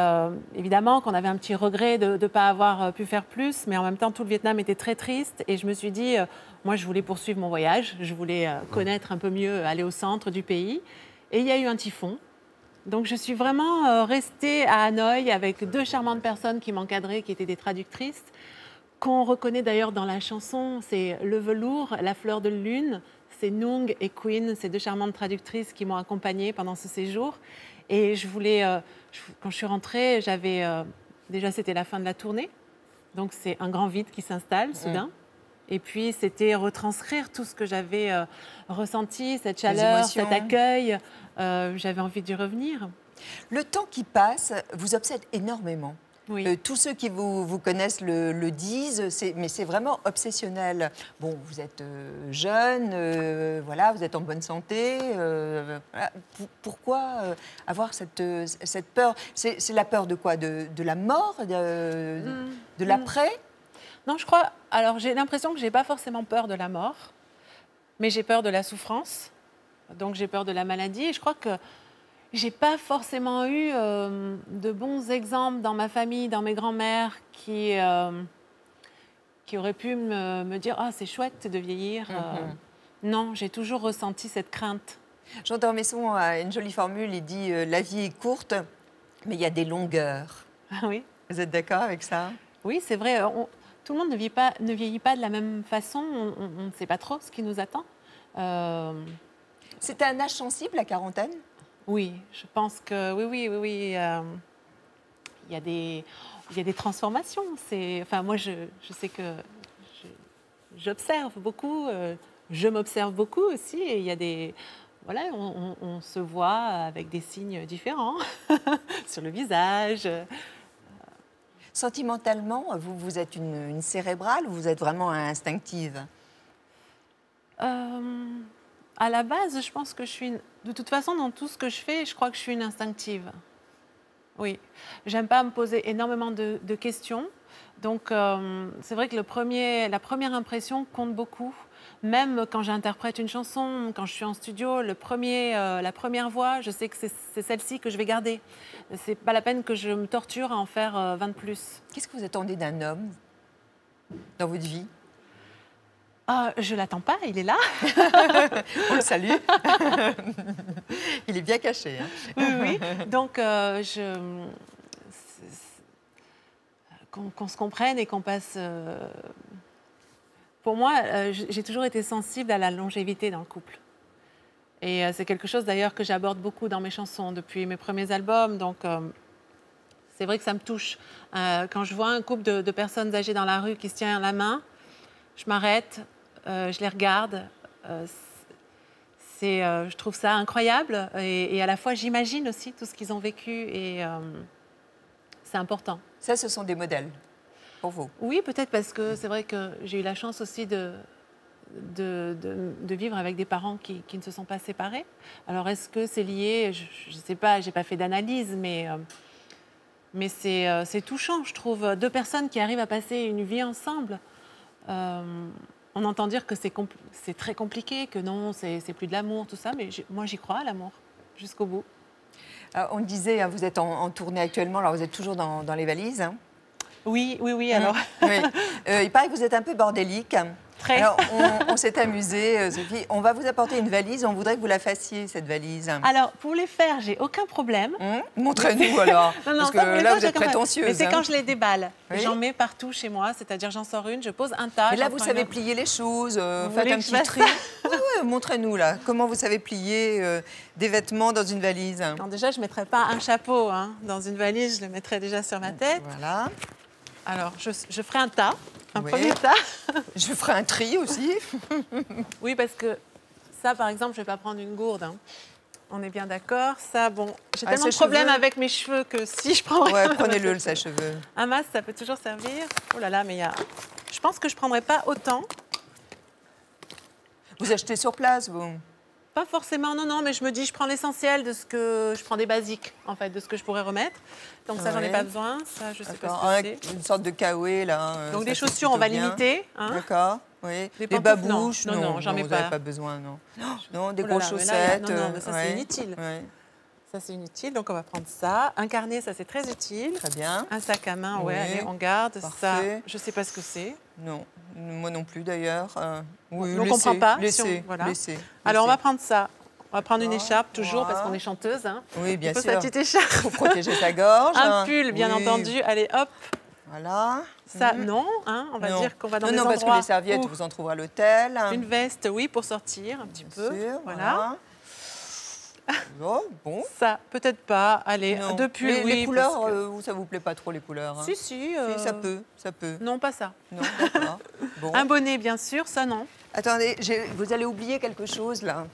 évidemment qu'on avait un petit regret de ne pas avoir pu faire plus, mais en même temps, tout le Vietnam était très triste. Et je me suis dit, moi, je voulais poursuivre mon voyage. Je voulais connaître un peu mieux, aller au centre du pays. Et il y a eu un typhon. Donc je suis vraiment restée à Hanoï avec deux charmantes personnes qui m'encadraient, qui étaient des traductrices, qu'on reconnaît d'ailleurs dans la chanson. C'est Le Velours, La Fleur de Lune. C'est Nung et Queen, ces deux charmantes traductrices qui m'ont accompagnée pendant ce séjour. Et je voulais, quand je suis rentrée, j'avais... déjà, c'était la fin de la tournée. Donc c'est un grand vide qui s'installe soudain. Et puis, c'était retranscrire tout ce que j'avais ressenti, cette chaleur, cet accueil. J'avais envie d'y revenir. Le temps qui passe vous obsède énormément. Oui. Tous ceux qui vous connaissent le disent, mais c'est vraiment obsessionnel. Bon, vous êtes jeune, voilà, vous êtes en bonne santé. Voilà. Pourquoi avoir cette peur? C'est la peur de quoi? De la mort? De l'après? Non, je crois... Alors, j'ai l'impression que je n'ai pas forcément peur de la mort, mais j'ai peur de la souffrance. Donc j'ai peur de la maladie. Et je crois que j'ai pas forcément eu de bons exemples dans ma famille, dans mes grands-mères, qui auraient pu me dire « Ah, c'est chouette de vieillir Non, j'ai toujours ressenti cette crainte. Jean Dormesson a une jolie formule, il dit la vie est courte, mais il y a des longueurs. Ah oui. Vous êtes d'accord avec ça? Oui, c'est vrai. Tout le monde ne vieillit pas de la même façon. On ne sait pas trop ce qui nous attend. C'est un âge sensible, la quarantaine? Oui, je pense que oui. Il y a des transformations. Enfin, moi, je sais que j'observe beaucoup. Je m'observe beaucoup aussi. Et il y a des... Voilà, on se voit avec des signes différents sur le visage. Sentimentalement, vous êtes une cérébrale ou vous êtes vraiment instinctive? À la base, je pense que je suis... De toute façon, dans tout ce que je fais, je crois que je suis une instinctive. Oui. J'aime pas me poser énormément de questions. Donc, c'est vrai que la première impression compte beaucoup. Même quand j'interprète une chanson, quand je suis en studio, la première voix, je sais que c'est celle-ci que je vais garder. C'est pas la peine que je me torture à en faire 20 de plus. Qu'est-ce que vous attendez d'un homme dans votre vie? Je l'attends pas, il est là. On le salue. Il est bien caché. Hein. Oui. Donc, qu'on se comprenne et qu'on passe... Pour moi, j'ai toujours été sensible à la longévité dans le couple. Et c'est quelque chose d'ailleurs que j'aborde beaucoup dans mes chansons depuis mes premiers albums. Donc, c'est vrai que ça me touche. Quand je vois un couple de personnes âgées dans la rue qui se tiennent la main, je m'arrête, je les regarde. Je trouve ça incroyable. Et à la fois, j'imagine aussi tout ce qu'ils ont vécu. Et c'est important. Ça, ce sont des modèles pour vous? Oui, peut-être parce que c'est vrai que j'ai eu la chance aussi de vivre avec des parents qui ne se sont pas séparés. Alors, est-ce que c'est lié? Je ne sais pas, je n'ai pas fait d'analyse, mais c'est touchant, je trouve. Deux personnes qui arrivent à passer une vie ensemble. On entend dire que c'est très compliqué, que non, c'est plus de l'amour, tout ça, mais moi, j'y crois à l'amour, jusqu'au bout. On disait, vous êtes en tournée actuellement, alors vous êtes toujours dans les valises. Hein? Oui, alors... Oui. Il paraît que vous êtes un peu bordélique. Très. Alors, on s'est amusé, Sophie. On va vous apporter une valise. On voudrait que vous la fassiez, cette valise. Alors, pour les faire, j'ai aucun problème. Montrez-nous alors. Non, parce que là, vous êtes prétentieuse. Mais c'est quand je les déballe. Oui. J'en mets partout chez moi. C'est-à-dire, j'en sors une, je pose un tas. Mais là, vous savez plier les choses. Faites un petit tri. Montrez-nous, là. Comment vous savez plier des vêtements dans une valise? Non, déjà, je ne mettrais pas un chapeau dans une valise. Je le mettrais déjà sur ma tête. Voilà. Alors, je ferai un tas. Un premier tas. Je ferai un tri aussi. Oui, parce que ça, par exemple, je ne vais pas prendre une gourde. Hein. On est bien d'accord. Ça, bon, j'ai tellement de problèmes avec mes cheveux que si je prends... Ouais, prenez-le, le sèche-cheveux. Un masque, ça peut toujours servir. Oh là là, mais il y a... Je pense que je ne prendrais pas autant. Vous achetez sur place, vous? Pas forcément, non, mais je me dis, je prends l'essentiel de ce que... Je prends des basiques, en fait, de ce que je pourrais remettre. Donc ça, j'en ai pas besoin. Ça, je sais pas ce que c'est. Une sorte de kawaii, là. Donc des chaussures, on va limiter. Hein. D'accord, oui. Des babouches, non, j'en mets vous pas. n'avez pas besoin, non. Non, des grosses chaussettes. Non, mais ça, c'est inutile. Ouais. Ça, c'est inutile, donc on va prendre ça. Un carnet, ça, c'est très utile. Très bien. Un sac à main, oui. Allez, on garde. Parfait. Ça, je sais pas ce que c'est. Non, moi non plus, d'ailleurs. Oui, donc on ne prend pas. Laissez, voilà. laissez. Alors, on va prendre ça. On va prendre une écharpe, toujours, parce qu'on est chanteuse. Hein. Oui, bien sûr. Sa petite écharpe. Pour protéger sa gorge. Un pull, bien entendu. Allez, hop. Voilà. Ça, non. Hein, on va dire qu'on va dans des endroits... Non, parce que les serviettes, vous en trouverez à l'hôtel. Une veste, oui, pour sortir un petit peu. Sûr, voilà. Oh, bon. Ça, peut-être pas. Allez, deux pulls, oui. Les couleurs, ça vous plaît pas trop, les couleurs? Hein? Si, ça peut. Non, pas ça. Non, d'accord. Bon. Un bonnet, bien sûr, ça, non. Attendez, vous allez oublier quelque chose, là.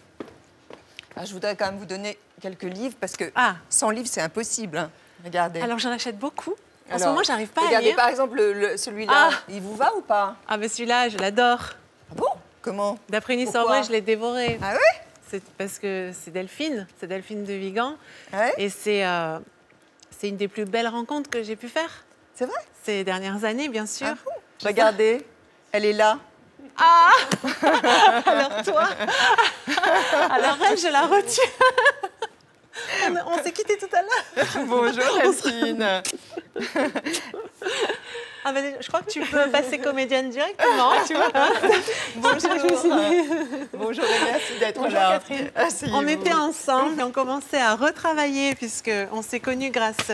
Je voudrais quand même vous donner quelques livres, parce que sans livres, c'est impossible. Hein. Regardez. Alors, j'en achète beaucoup. En ce moment, j'arrive pas à lire. Regardez, par exemple, celui-là. Il vous va ou pas? Ah, mais celui-là, je l'adore. Ah bon? Comment? D'après Nice Sorbré, je l'ai dévoré. Ah oui? C'est parce que c'est Delphine de Vigan. Ouais. Et c'est une des plus belles rencontres que j'ai pu faire. C'est vrai? Ces dernières années, bien sûr. Ah bon? Regardez, elle est là. Ah. Alors toi Alors elle, je la retiens. On s'est quittés tout à l'heure. Bonjour Delphine. Ah ben, je crois que tu peux passer comédienne directement, tu vois. Bonjour. Bonjour et merci d'être Bonjour là. Catherine. Asseyez-vous. On était ensemble et on commençait à retravailler puisqu'on s'est connus grâce...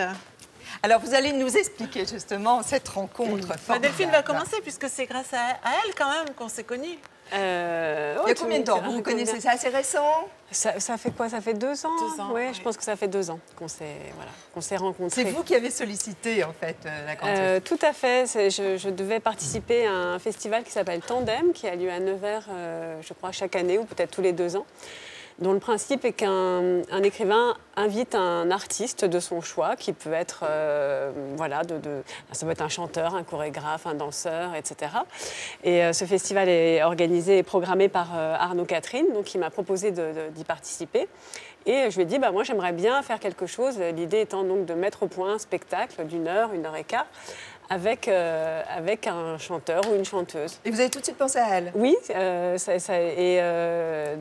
Alors, vous allez nous expliquer justement cette rencontre. Delphine va commencer puisque c'est grâce à elle quand même qu'on s'est connus. Il y a combien de temps vous vous connaissez? C'est assez récent? Ça fait quoi? Ça fait 2 ans? 2 ans. Oui, je pense que ça fait 2 ans qu'on s'est rencontrés. C'est vous qui avez sollicité en fait la Grande Sophie. Tout à fait. Je devais participer à un festival qui s'appelle Tandem, qui a lieu à Nevers, je crois, chaque année ou peut-être tous les 2 ans. Dont le principe est qu'un écrivain invite un artiste de son choix, qui peut être, ça peut être un chanteur, un chorégraphe, un danseur, etc. Et ce festival est organisé et programmé par Arnaud Catherine, donc il m'a proposé d'y participer. Et je lui ai dit, moi j'aimerais bien faire quelque chose, l'idée étant donc de mettre au point un spectacle d'1 heure, 1 heure et quart, avec un chanteur ou une chanteuse. Et vous avez tout de suite pensé à elle? Oui,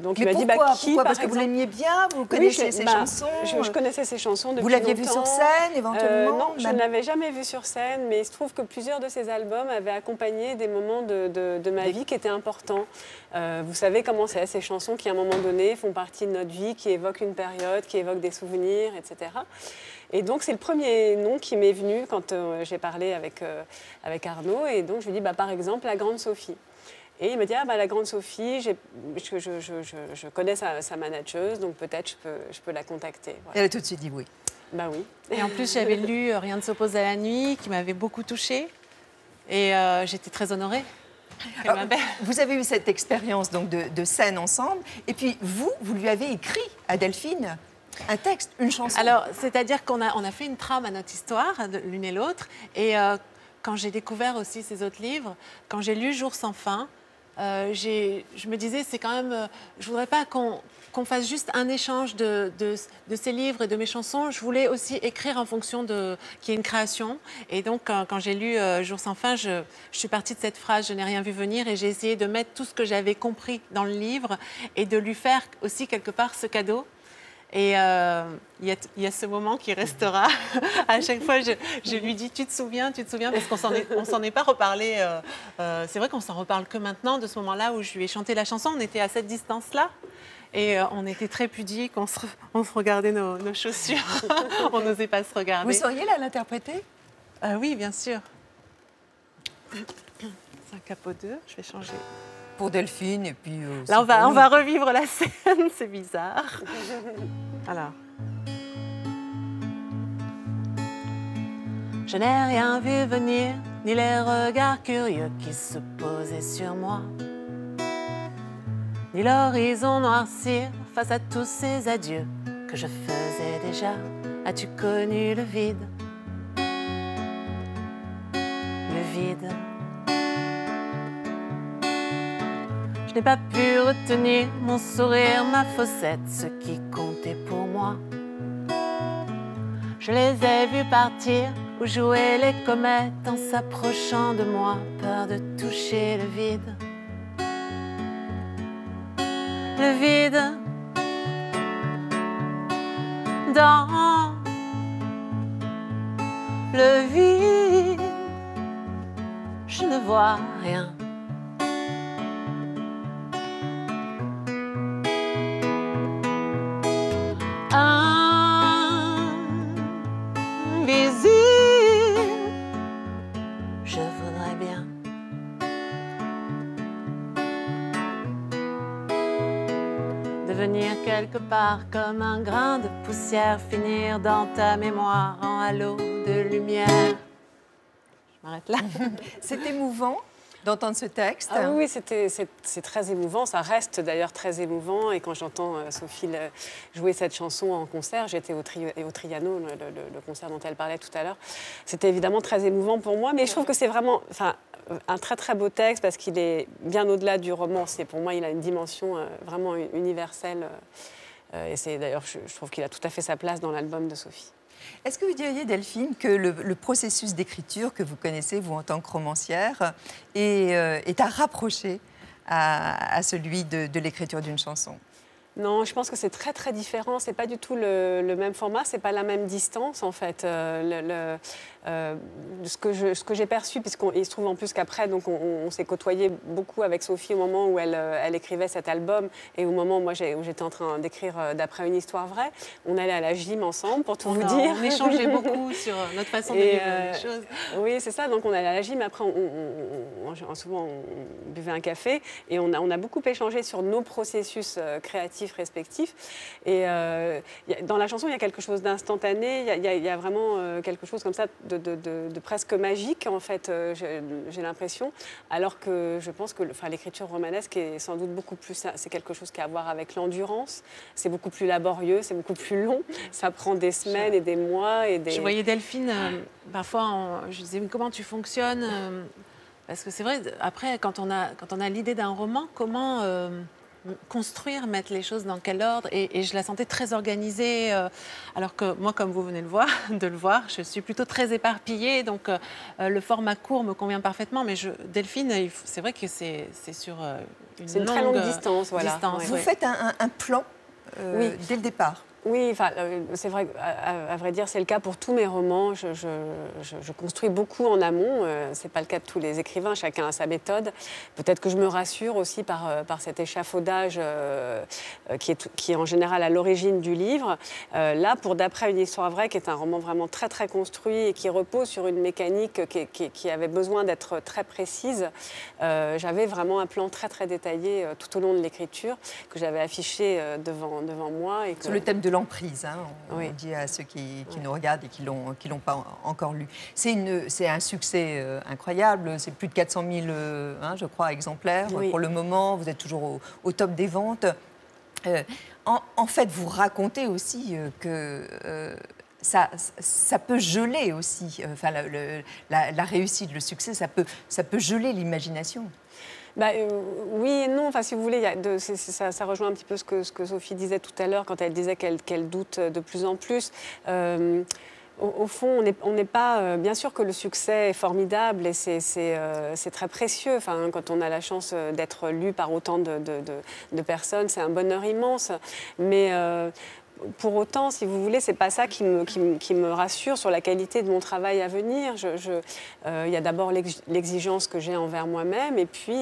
donc mais il m'a dit pourquoi parce que vous l'aimiez bien, vous connaissiez ses chansons? Je connaissais ses chansons depuis Vous l'aviez vue longtemps. sur scène éventuellement? Non, je ne l'avais jamais vue sur scène, mais il se trouve que plusieurs de ses albums avaient accompagné des moments de ma vie qui étaient importants. Vous savez comment c'est, ces chansons qui à un moment donné font partie de notre vie, qui évoquent une période, qui évoquent des souvenirs, etc. Et donc, c'est le premier nom qui m'est venu quand j'ai parlé avec Arnaud. Et donc, je lui ai dit, par exemple, la Grande Sophie. Et il m'a dit, la Grande Sophie, je connais sa manageuse, donc peut-être je peux la contacter. Voilà. Elle a tout de suite dit oui. Bah oui. Et en plus, j'avais lu Rien ne s'oppose à la nuit, qui m'avait beaucoup touchée. Et j'étais très honorée. Alors, vous avez eu cette expérience donc de scène ensemble. Et puis, vous lui avez écrit à Delphine un texte, une chanson. Alors, c'est-à-dire qu'on a fait une trame à notre histoire, l'une et l'autre. Et quand j'ai découvert aussi ces autres livres, quand j'ai lu Jour sans fin, je me disais, c'est quand même... je voudrais pas qu'on fasse juste un échange de ces livres et de mes chansons. Je voulais aussi écrire en fonction qu'il y ait une création. Et donc, quand j'ai lu Jour sans fin, je suis partie de cette phrase « Je n'ai rien vu venir » et j'ai essayé de mettre tout ce que j'avais compris dans le livre et de lui faire aussi quelque part ce cadeau. Et il y a ce moment qui restera. À chaque fois, je lui dis « Tu te souviens ?» parce qu'on s'en est pas reparlé. C'est vrai qu'on s'en reparle que maintenant, de ce moment-là où je lui ai chanté la chanson. On était à cette distance-là. Et on était très pudiques, on se regardait nos chaussures. On n'osait pas se regarder. Vous sauriez là l'interpréter? Oui, bien sûr. C'est un capot 2, je vais changer. Pour Delphine, et puis... là, on va revivre la scène, c'est bizarre. Alors. Je n'ai rien vu venir, ni les regards curieux qui se posaient sur moi, ni l'horizon noircir face à tous ces adieux que je faisais déjà. As-tu connu le vide? Le vide. Je n'ai pas pu retenir mon sourire, ma faussette, ce qui comptait pour moi. Je les ai vus partir ou jouer les comètes en s'approchant de moi, peur de toucher le vide. Le vide dans le vide, je ne vois rien. Invisible, je voudrais bien devenir quelque part comme un grain de poussière, finir dans ta mémoire en halo de lumière. Je m'arrête là. C'est émouvant d'entendre ce texte. Ah oui, c'est très émouvant. Ça reste d'ailleurs très émouvant. Et quand j'entends Sophie jouer cette chanson en concert, j'étais au Triano, le concert dont elle parlait tout à l'heure. C'était évidemment très émouvant pour moi. Mais je trouve que c'est vraiment un très très beau texte parce qu'il est bien au-delà du roman. Pour moi, il a une dimension vraiment universelle. Et c'est d'ailleurs, je trouve qu'il a tout à fait sa place dans l'album de Sophie. Est-ce que vous diriez, Delphine, que le processus d'écriture que vous connaissez, vous, en tant que romancière, est à rapprocher à celui de l'écriture d'une chanson? Non, je pense que c'est très très différent. C'est pas du tout le même format, c'est pas la même distance en fait. Ce que j'ai perçu, puisqu'il se trouve en plus qu'après, donc on s'est côtoyé beaucoup avec Sophie au moment où elle écrivait cet album et au moment où j'étais en train d'écrire d'après une histoire vraie. On allait à la gym ensemble pour tout vous dire. On échangeait beaucoup sur notre façon de vivre les choses. Oui, c'est ça. Donc on allait à la gym. Après, souvent on buvait un café et on a beaucoup échangé sur nos processus créatifs respectifs. Et dans la chanson, il y a quelque chose d'instantané. Il y a vraiment quelque chose comme ça de presque magique, en fait, j'ai l'impression. Alors que je pense que l'écriture romanesque est sans doute beaucoup plus... C'est quelque chose qui a à voir avec l'endurance. C'est beaucoup plus laborieux, c'est beaucoup plus long. Ça prend des semaines et des mois. Je voyais Delphine, parfois, je disais, mais comment tu fonctionnes parce que c'est vrai, après, quand on a l'idée d'un roman, comment... construire, mettre les choses dans quel ordre, et je la sentais très organisée, alors que moi, comme vous venez de le voir, je suis plutôt très éparpillée, donc le format court me convient parfaitement, mais Delphine, c'est vrai que c'est sur une très longue distance. Voilà. Vous faites un plan dès le départ. Oui, c'est vrai, à vrai dire, c'est le cas pour tous mes romans. Je construis beaucoup en amont. Ce n'est pas le cas de tous les écrivains, chacun a sa méthode. Peut-être que je me rassure aussi par cet échafaudage qui est en général à l'origine du livre. Là, pour D'après une histoire vraie, qui est un roman vraiment très, très construit et qui repose sur une mécanique qui avait besoin d'être très précise, j'avais vraiment un plan très, très détaillé tout au long de l'écriture que j'avais affiché devant moi. Et sur le thème de l'emprise, hein, on dit à ceux qui nous regardent et qui l'ont pas encore lu. C'est un succès incroyable, c'est plus de 400 000, je crois, exemplaires pour le moment. Vous êtes toujours au top des ventes. En fait, vous racontez aussi que ça peut geler aussi, la réussite, le succès, ça peut geler l'imagination. Oui et non. Enfin, si vous voulez, ça rejoint un petit peu ce que Sophie disait tout à l'heure quand elle disait qu'elle doute de plus en plus. Au fond, on n'est pas... bien sûr que le succès est formidable et c'est très précieux. Enfin, quand on a la chance d'être lu par autant de personnes, c'est un bonheur immense. Mais... pour autant, si vous voulez, c'est pas ça qui me rassure sur la qualité de mon travail à venir. Il y a d'abord l'exigence que j'ai envers moi-même, et puis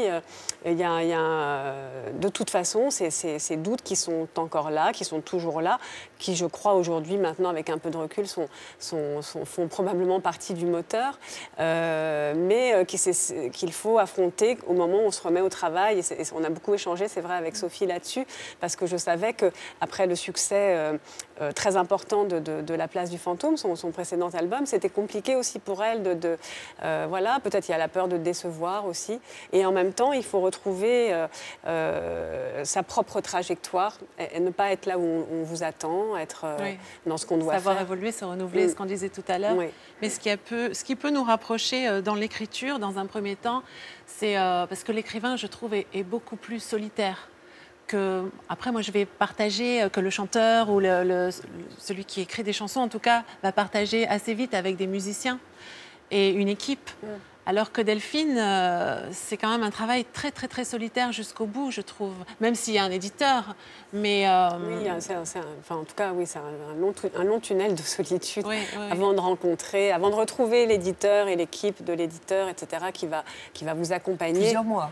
il y a de toute façon ces doutes qui sont encore là, qui sont toujours là, qui, je crois aujourd'hui, maintenant avec un peu de recul, font probablement partie du moteur, mais qu'il faut affronter au moment où on se remet au travail. Et on a beaucoup échangé, c'est vrai, avec Sophie là-dessus, parce que je savais qu'après le succès très important de La Place du Fantôme, son précédent album, c'était compliqué aussi pour elle voilà, peut-être il y a la peur de décevoir aussi, et en même temps il faut retrouver sa propre trajectoire et ne pas être là où on vous attend, être dans ce qu'on doit savoir faire. évoluer, se renouveler, ce qu'on disait tout à l'heure. Mais ce qui peut nous rapprocher dans l'écriture, dans un premier temps, c'est parce que l'écrivain, je trouve, est beaucoup plus solitaire. Après, moi, je vais partager, que le chanteur ou celui qui écrit des chansons, en tout cas, va partager assez vite avec des musiciens et une équipe. Alors que Delphine, c'est quand même un travail très, très, très solitaire jusqu'au bout, je trouve. Même s'il y a un éditeur, mais... Oui, en tout cas, oui, c'est un long tunnel de solitude avant de rencontrer, avant de retrouver l'éditeur et l'équipe de l'éditeur, etc., qui va vous accompagner. Plusieurs mois.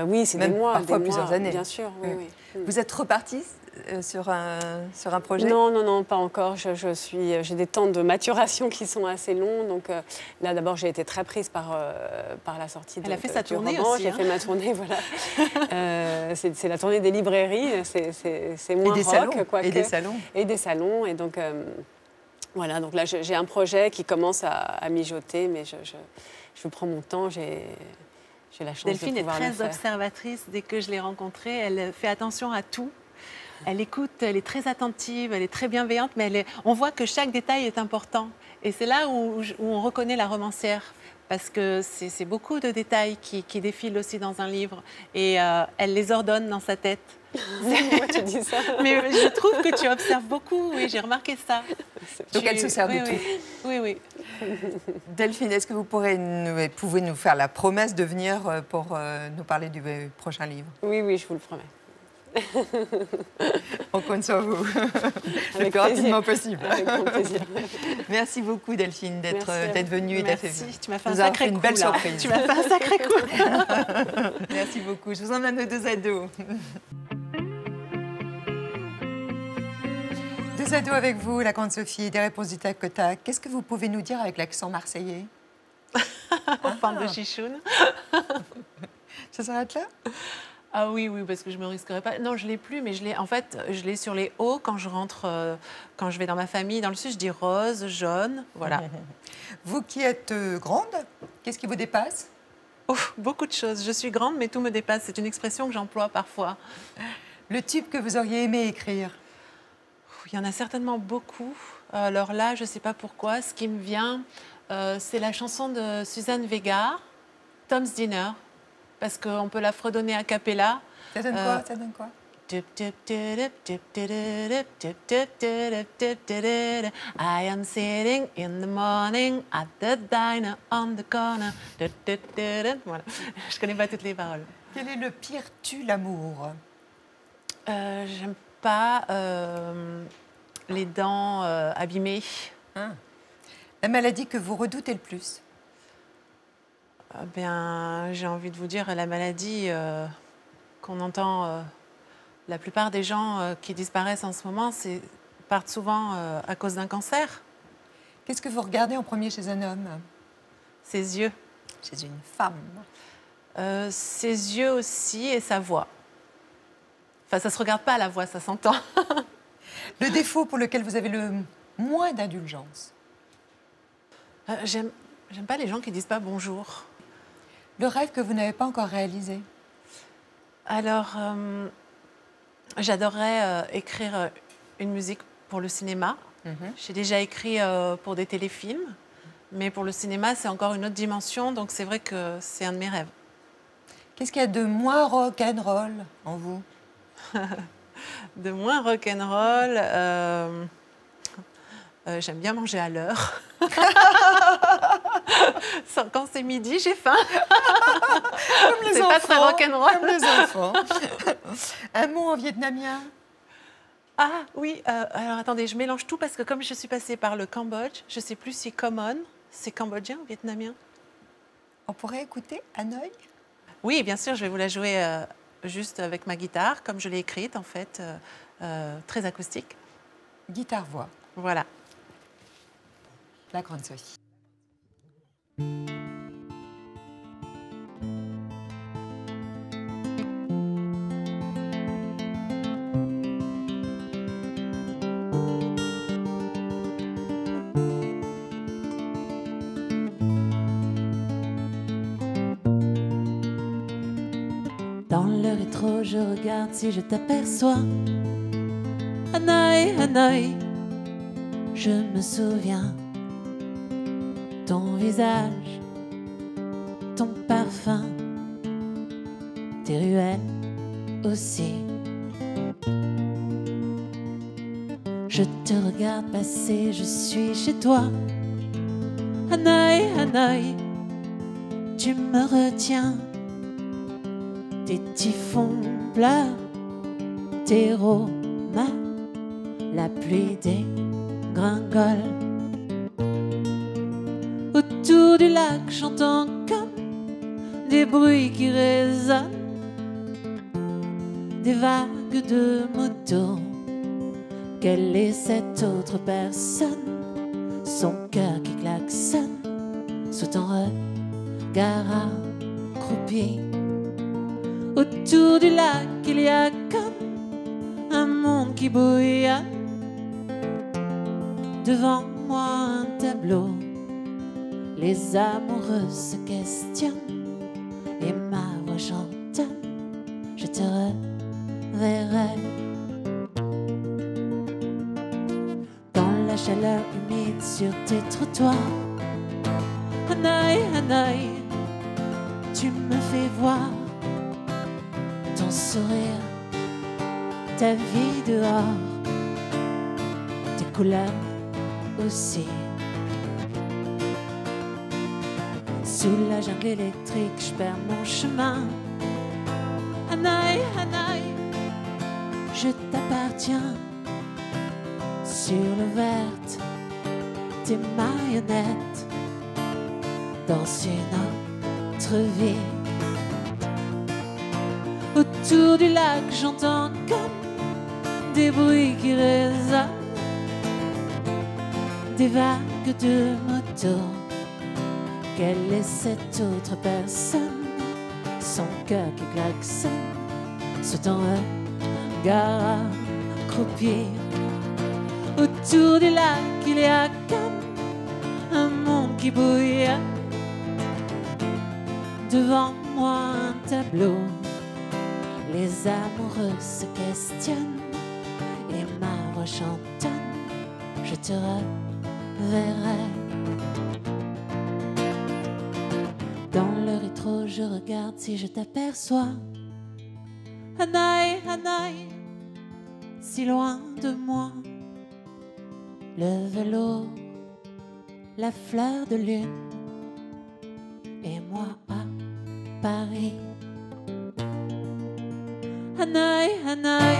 Oui, c'est des mois. Parfois plusieurs années. Bien sûr, oui. Vous êtes repartie sur un projet? Non, pas encore. J'ai des temps de maturation qui sont assez longs. Donc là, d'abord, j'ai été très prise par la sortie Elle a fait sa tournée roman. aussi. J'ai fait ma tournée, voilà. C'est la tournée des librairies. C'est moins et des rock, salons. quoique. Et des salons. Et des salons. Et donc, voilà. Donc là, j'ai un projet qui commence à mijoter, mais je prends mon temps. J'ai la chance Delphine de pouvoir le faire. est très observatrice. Dès que je l'ai rencontrée, elle fait attention à tout. Elle écoute, elle est très attentive, elle est très bienveillante, mais on voit que chaque détail est important. Et c'est là où on reconnaît la romancière, parce que c'est beaucoup de détails qui défilent aussi dans un livre. Et elle les ordonne dans sa tête. Moi, tu dis ça. Mais je trouve que tu observes beaucoup, oui, j'ai remarqué ça. Donc elle se sert de tout. Oui. Delphine, est-ce que vous pouvez nous faire la promesse de venir pour nous parler du prochain livre? Oui, je vous le promets. On compte sur vous. Le Avec plus rapidement plaisir. possible. Avec grand plaisir. Merci beaucoup, Delphine, d'être Merci. venue et d'être Merci, tu m'as fait un nous avoir sacré fait une coup, belle là. surprise. Tu m'as fait un sacré coup. Merci beaucoup. Je vous emmène nos deux ados. Deux ados avec vous, la grande Sophie, des réponses du tac au tac. Qu'est-ce que vous pouvez nous dire avec l'accent marseillais? On parle de chichoune. Ça s'arrête là? Ah oui, oui, parce que je me risquerais pas. Non, je l'ai plus, mais en fait, je l'ai sur les hauts quand je rentre, quand je vais dans ma famille. Dans le sud, je dis rose, jaune, voilà. Vous qui êtes grande, qu'est-ce qui vous dépasse? Ouf, beaucoup de choses. Je suis grande, mais tout me dépasse. C'est une expression que j'emploie parfois. Le type que vous auriez aimé écrire? Il y en a certainement beaucoup. Alors là, je ne sais pas pourquoi. Ce qui me vient, c'est la chanson de Suzanne Vega, Tom's Dinner, parce qu'on peut la fredonner a cappella. Ça donne quoi? Ça donne quoi? I am sitting in the morning at the diner on the corner. Voilà. Je connais pas toutes les paroles. Quel est le pire tue l'amour? J'aime pas les dents abîmées. Ah. La maladie que vous redoutez le plus? Bien, j'ai envie de vous dire la maladie qu'on entend. La plupart des gens qui disparaissent en ce moment partent souvent à cause d'un cancer. Qu'est-ce que vous regardez en premier chez un homme? Ses yeux. Chez une femme? Ses yeux aussi et sa voix. Enfin, ça ne se regarde pas à la voix, ça s'entend. Le défaut pour lequel vous avez le moins d'indulgence? J'aime pas les gens qui disent pas bonjour. Le rêve que vous n'avez pas encore réalisé? Alors, j'adorerais écrire une musique pour le cinéma. J'ai déjà écrit pour des téléfilms, mais pour le cinéma, c'est encore une autre dimension, donc c'est vrai que c'est un de mes rêves. Qu'est-ce qu'il y a de moins rock'n'roll en vous? De moins rock'n'roll, j'aime bien manger à l'heure. Quand c'est midi, j'ai faim. Comme les c'est enfants. pas très rock'n'roll. Comme les enfants. Un mot en vietnamien? Ah oui, alors attendez, je mélange tout parce que comme je suis passée par le Cambodge, je ne sais plus si common, c'est cambodgien ou vietnamien. On pourrait écouter Hanoï? Oui, bien sûr, je vais vous la jouer juste avec ma guitare, comme je l'ai écrite en fait, très acoustique. Guitare-voix. Voilà. La grande Sophie. Dans le rétro, je regarde si je t'aperçois. Hanoï, Hanoï, je me souviens. Ton visage, ton parfum, tes ruelles aussi. Je te regarde passer, je suis chez toi. Hanoï, Hanoï, tu me retiens. Tes typhons pleurent, tes romains, la pluie dégringole. Autour du lac, j'entends comme des bruits qui résonnent, des vagues de motos. Quelle est cette autre personne? Son cœur qui klaxonne sous ton regard accroupi. Autour du lac, il y a comme un monde qui bouillonne. Devant moi, un tableau. Les amoureux se questionnent et ma voix chantonne. Je te reverrai dans la chaleur humide sur tes trottoirs. Hanoï, Hanoï, tu me fais voir ton sourire, ta vie dehors, tes couleurs aussi. Sous la jungle électrique, je perds mon chemin. Hanoï, Hanoï, je t'appartiens. Sur le vert, tes marionnettes dans une autre vie. Autour du lac, j'entends comme des bruits qui résonnent, des vagues de motos. Quelle est cette autre personne? Son cœur qui klaxonne sous ton regard accroupi. Autour du lac, il y a comme un monde qui bouille. Devant moi, un tableau. Les amoureux se questionnent et ma voix chantonne. Je te reverrai. Dans le rétro, je regarde si je t'aperçois. Hanaï, Hanaï, si loin de moi. Le vélo, la fleur de lune, et moi à Paris. Hanaï, Hanaï.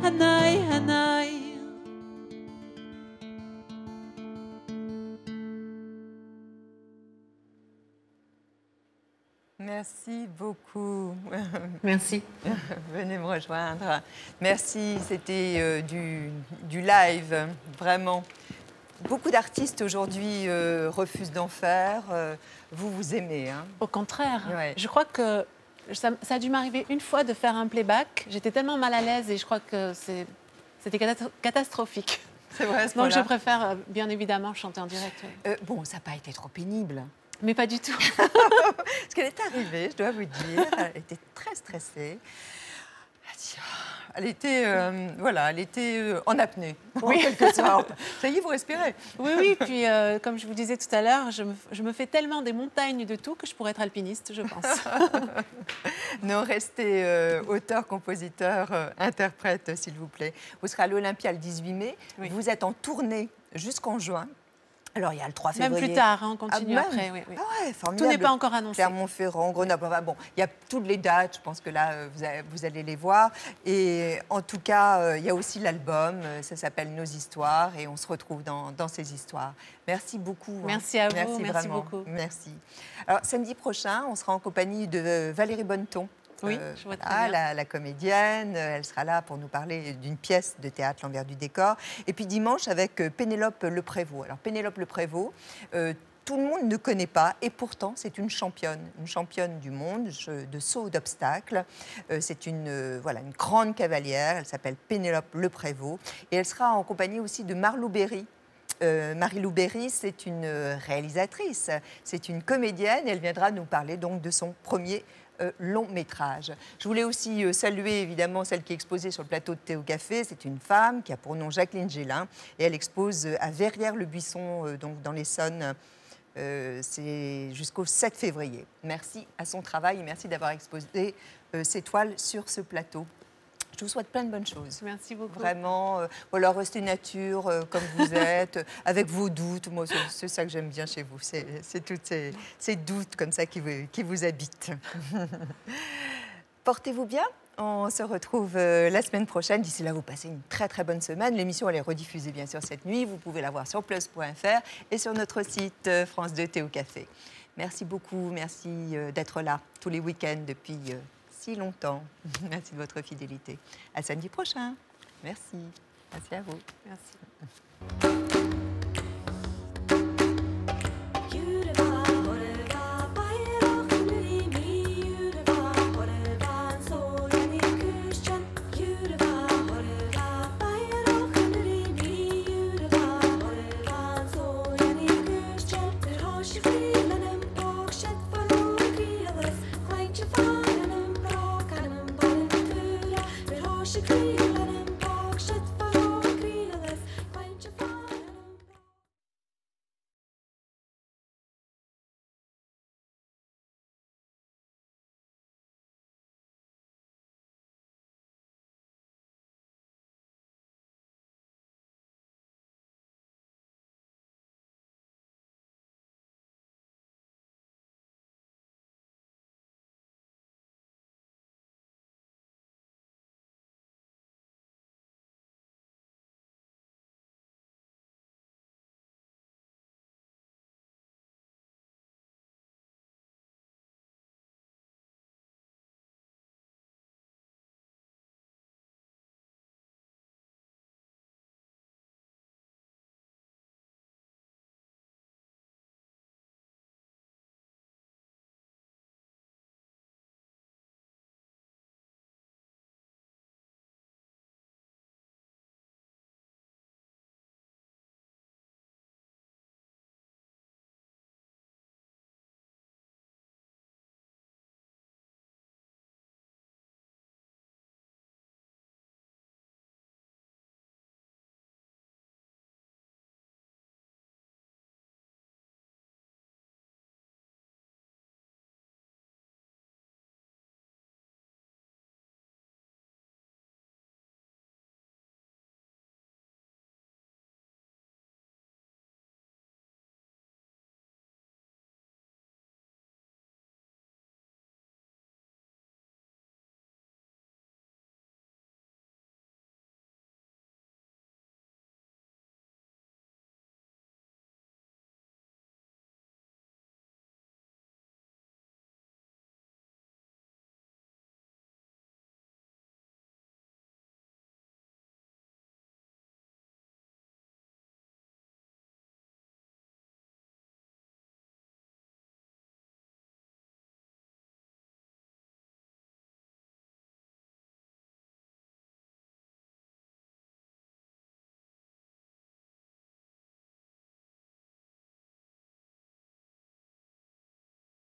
Hanaï, Hanaï. Merci beaucoup. Merci. Venez me rejoindre. Merci, c'était du live, vraiment. Beaucoup d'artistes aujourd'hui refusent d'en faire. Vous aimez, hein? Au contraire, Ouais. je crois que ça a dû m'arriver une fois de faire un playback. J'étais tellement mal à l'aise et je crois que c'était catastrophique. C'est vrai, à ce Donc point-là. je préfère bien évidemment chanter en direct. Oui. Bon, ça n'a pas été trop pénible. Mais pas du tout. Parce qu'elle est arrivée, je dois vous dire, elle était très stressée. Elle était, voilà, elle était en apnée, en quelque sorte. Ça y est, vous respirez. Oui, oui. Puis, comme je vous disais tout à l'heure, je me fais tellement des montagnes de tout que je pourrais être alpiniste, je pense. Non, restez auteur, compositeur, interprète, s'il vous plaît. Vous serez à l'Olympia le 18 mai. Oui. Vous êtes en tournée jusqu'en juin. Alors, il y a le 3 février. Même plus tard, hein, on continue même après. Oui, oui. Ah ouais, Tout formidable. n'est pas encore annoncé. Clermont-Ferrand, Grenoble, enfin bon, il y a toutes les dates, je pense que là, vous allez les voir. Et en tout cas, il y a aussi l'album, ça s'appelle Nos histoires, et on se retrouve dans ces histoires. Merci beaucoup. Hein. Merci à vous, merci vraiment. beaucoup. Merci. Alors, samedi prochain, on sera en compagnie de Valérie Bonneton. Oui, je vois très bien. La comédienne, elle sera là pour nous parler d'une pièce de théâtre, L'envers du décor. Et puis dimanche, avec Pénélope Le Prévost. Alors, Pénélope Le Prévost, tout le monde ne connaît pas, et pourtant, c'est une championne du monde de saut d'obstacles. C'est une grande cavalière, elle s'appelle Pénélope Le Prévost. Et elle sera en compagnie aussi de Marie-Lou Berry. Marie-Lou Berry, c'est une réalisatrice, c'est une comédienne, et elle viendra nous parler donc de son premier long métrage. Je voulais aussi saluer évidemment celle qui est exposée sur le plateau de Thé au Café. C'est une femme qui a pour nom Jacqueline Gélin et elle expose à Verrières-le-Buisson, donc dans l'Essonne. C'est jusqu'au 7 février. Merci à son travail et merci d'avoir exposé ces toiles sur ce plateau. Je vous souhaite plein de bonnes choses. Merci beaucoup. Vraiment, voilà, restez nature comme vous êtes, avec vos doutes. Moi, c'est ça que j'aime bien chez vous. C'est tous ces doutes comme ça qui vous habitent. Portez-vous bien. On se retrouve la semaine prochaine. D'ici là, vous passez une très très bonne semaine. L'émission, elle est rediffusée bien sûr cette nuit. Vous pouvez la voir sur plus.fr et sur notre site France 2 Thé au Café. Merci beaucoup. Merci d'être là tous les week-ends depuis si longtemps. Merci de votre fidélité. À samedi prochain. Merci. Merci à vous. Merci. She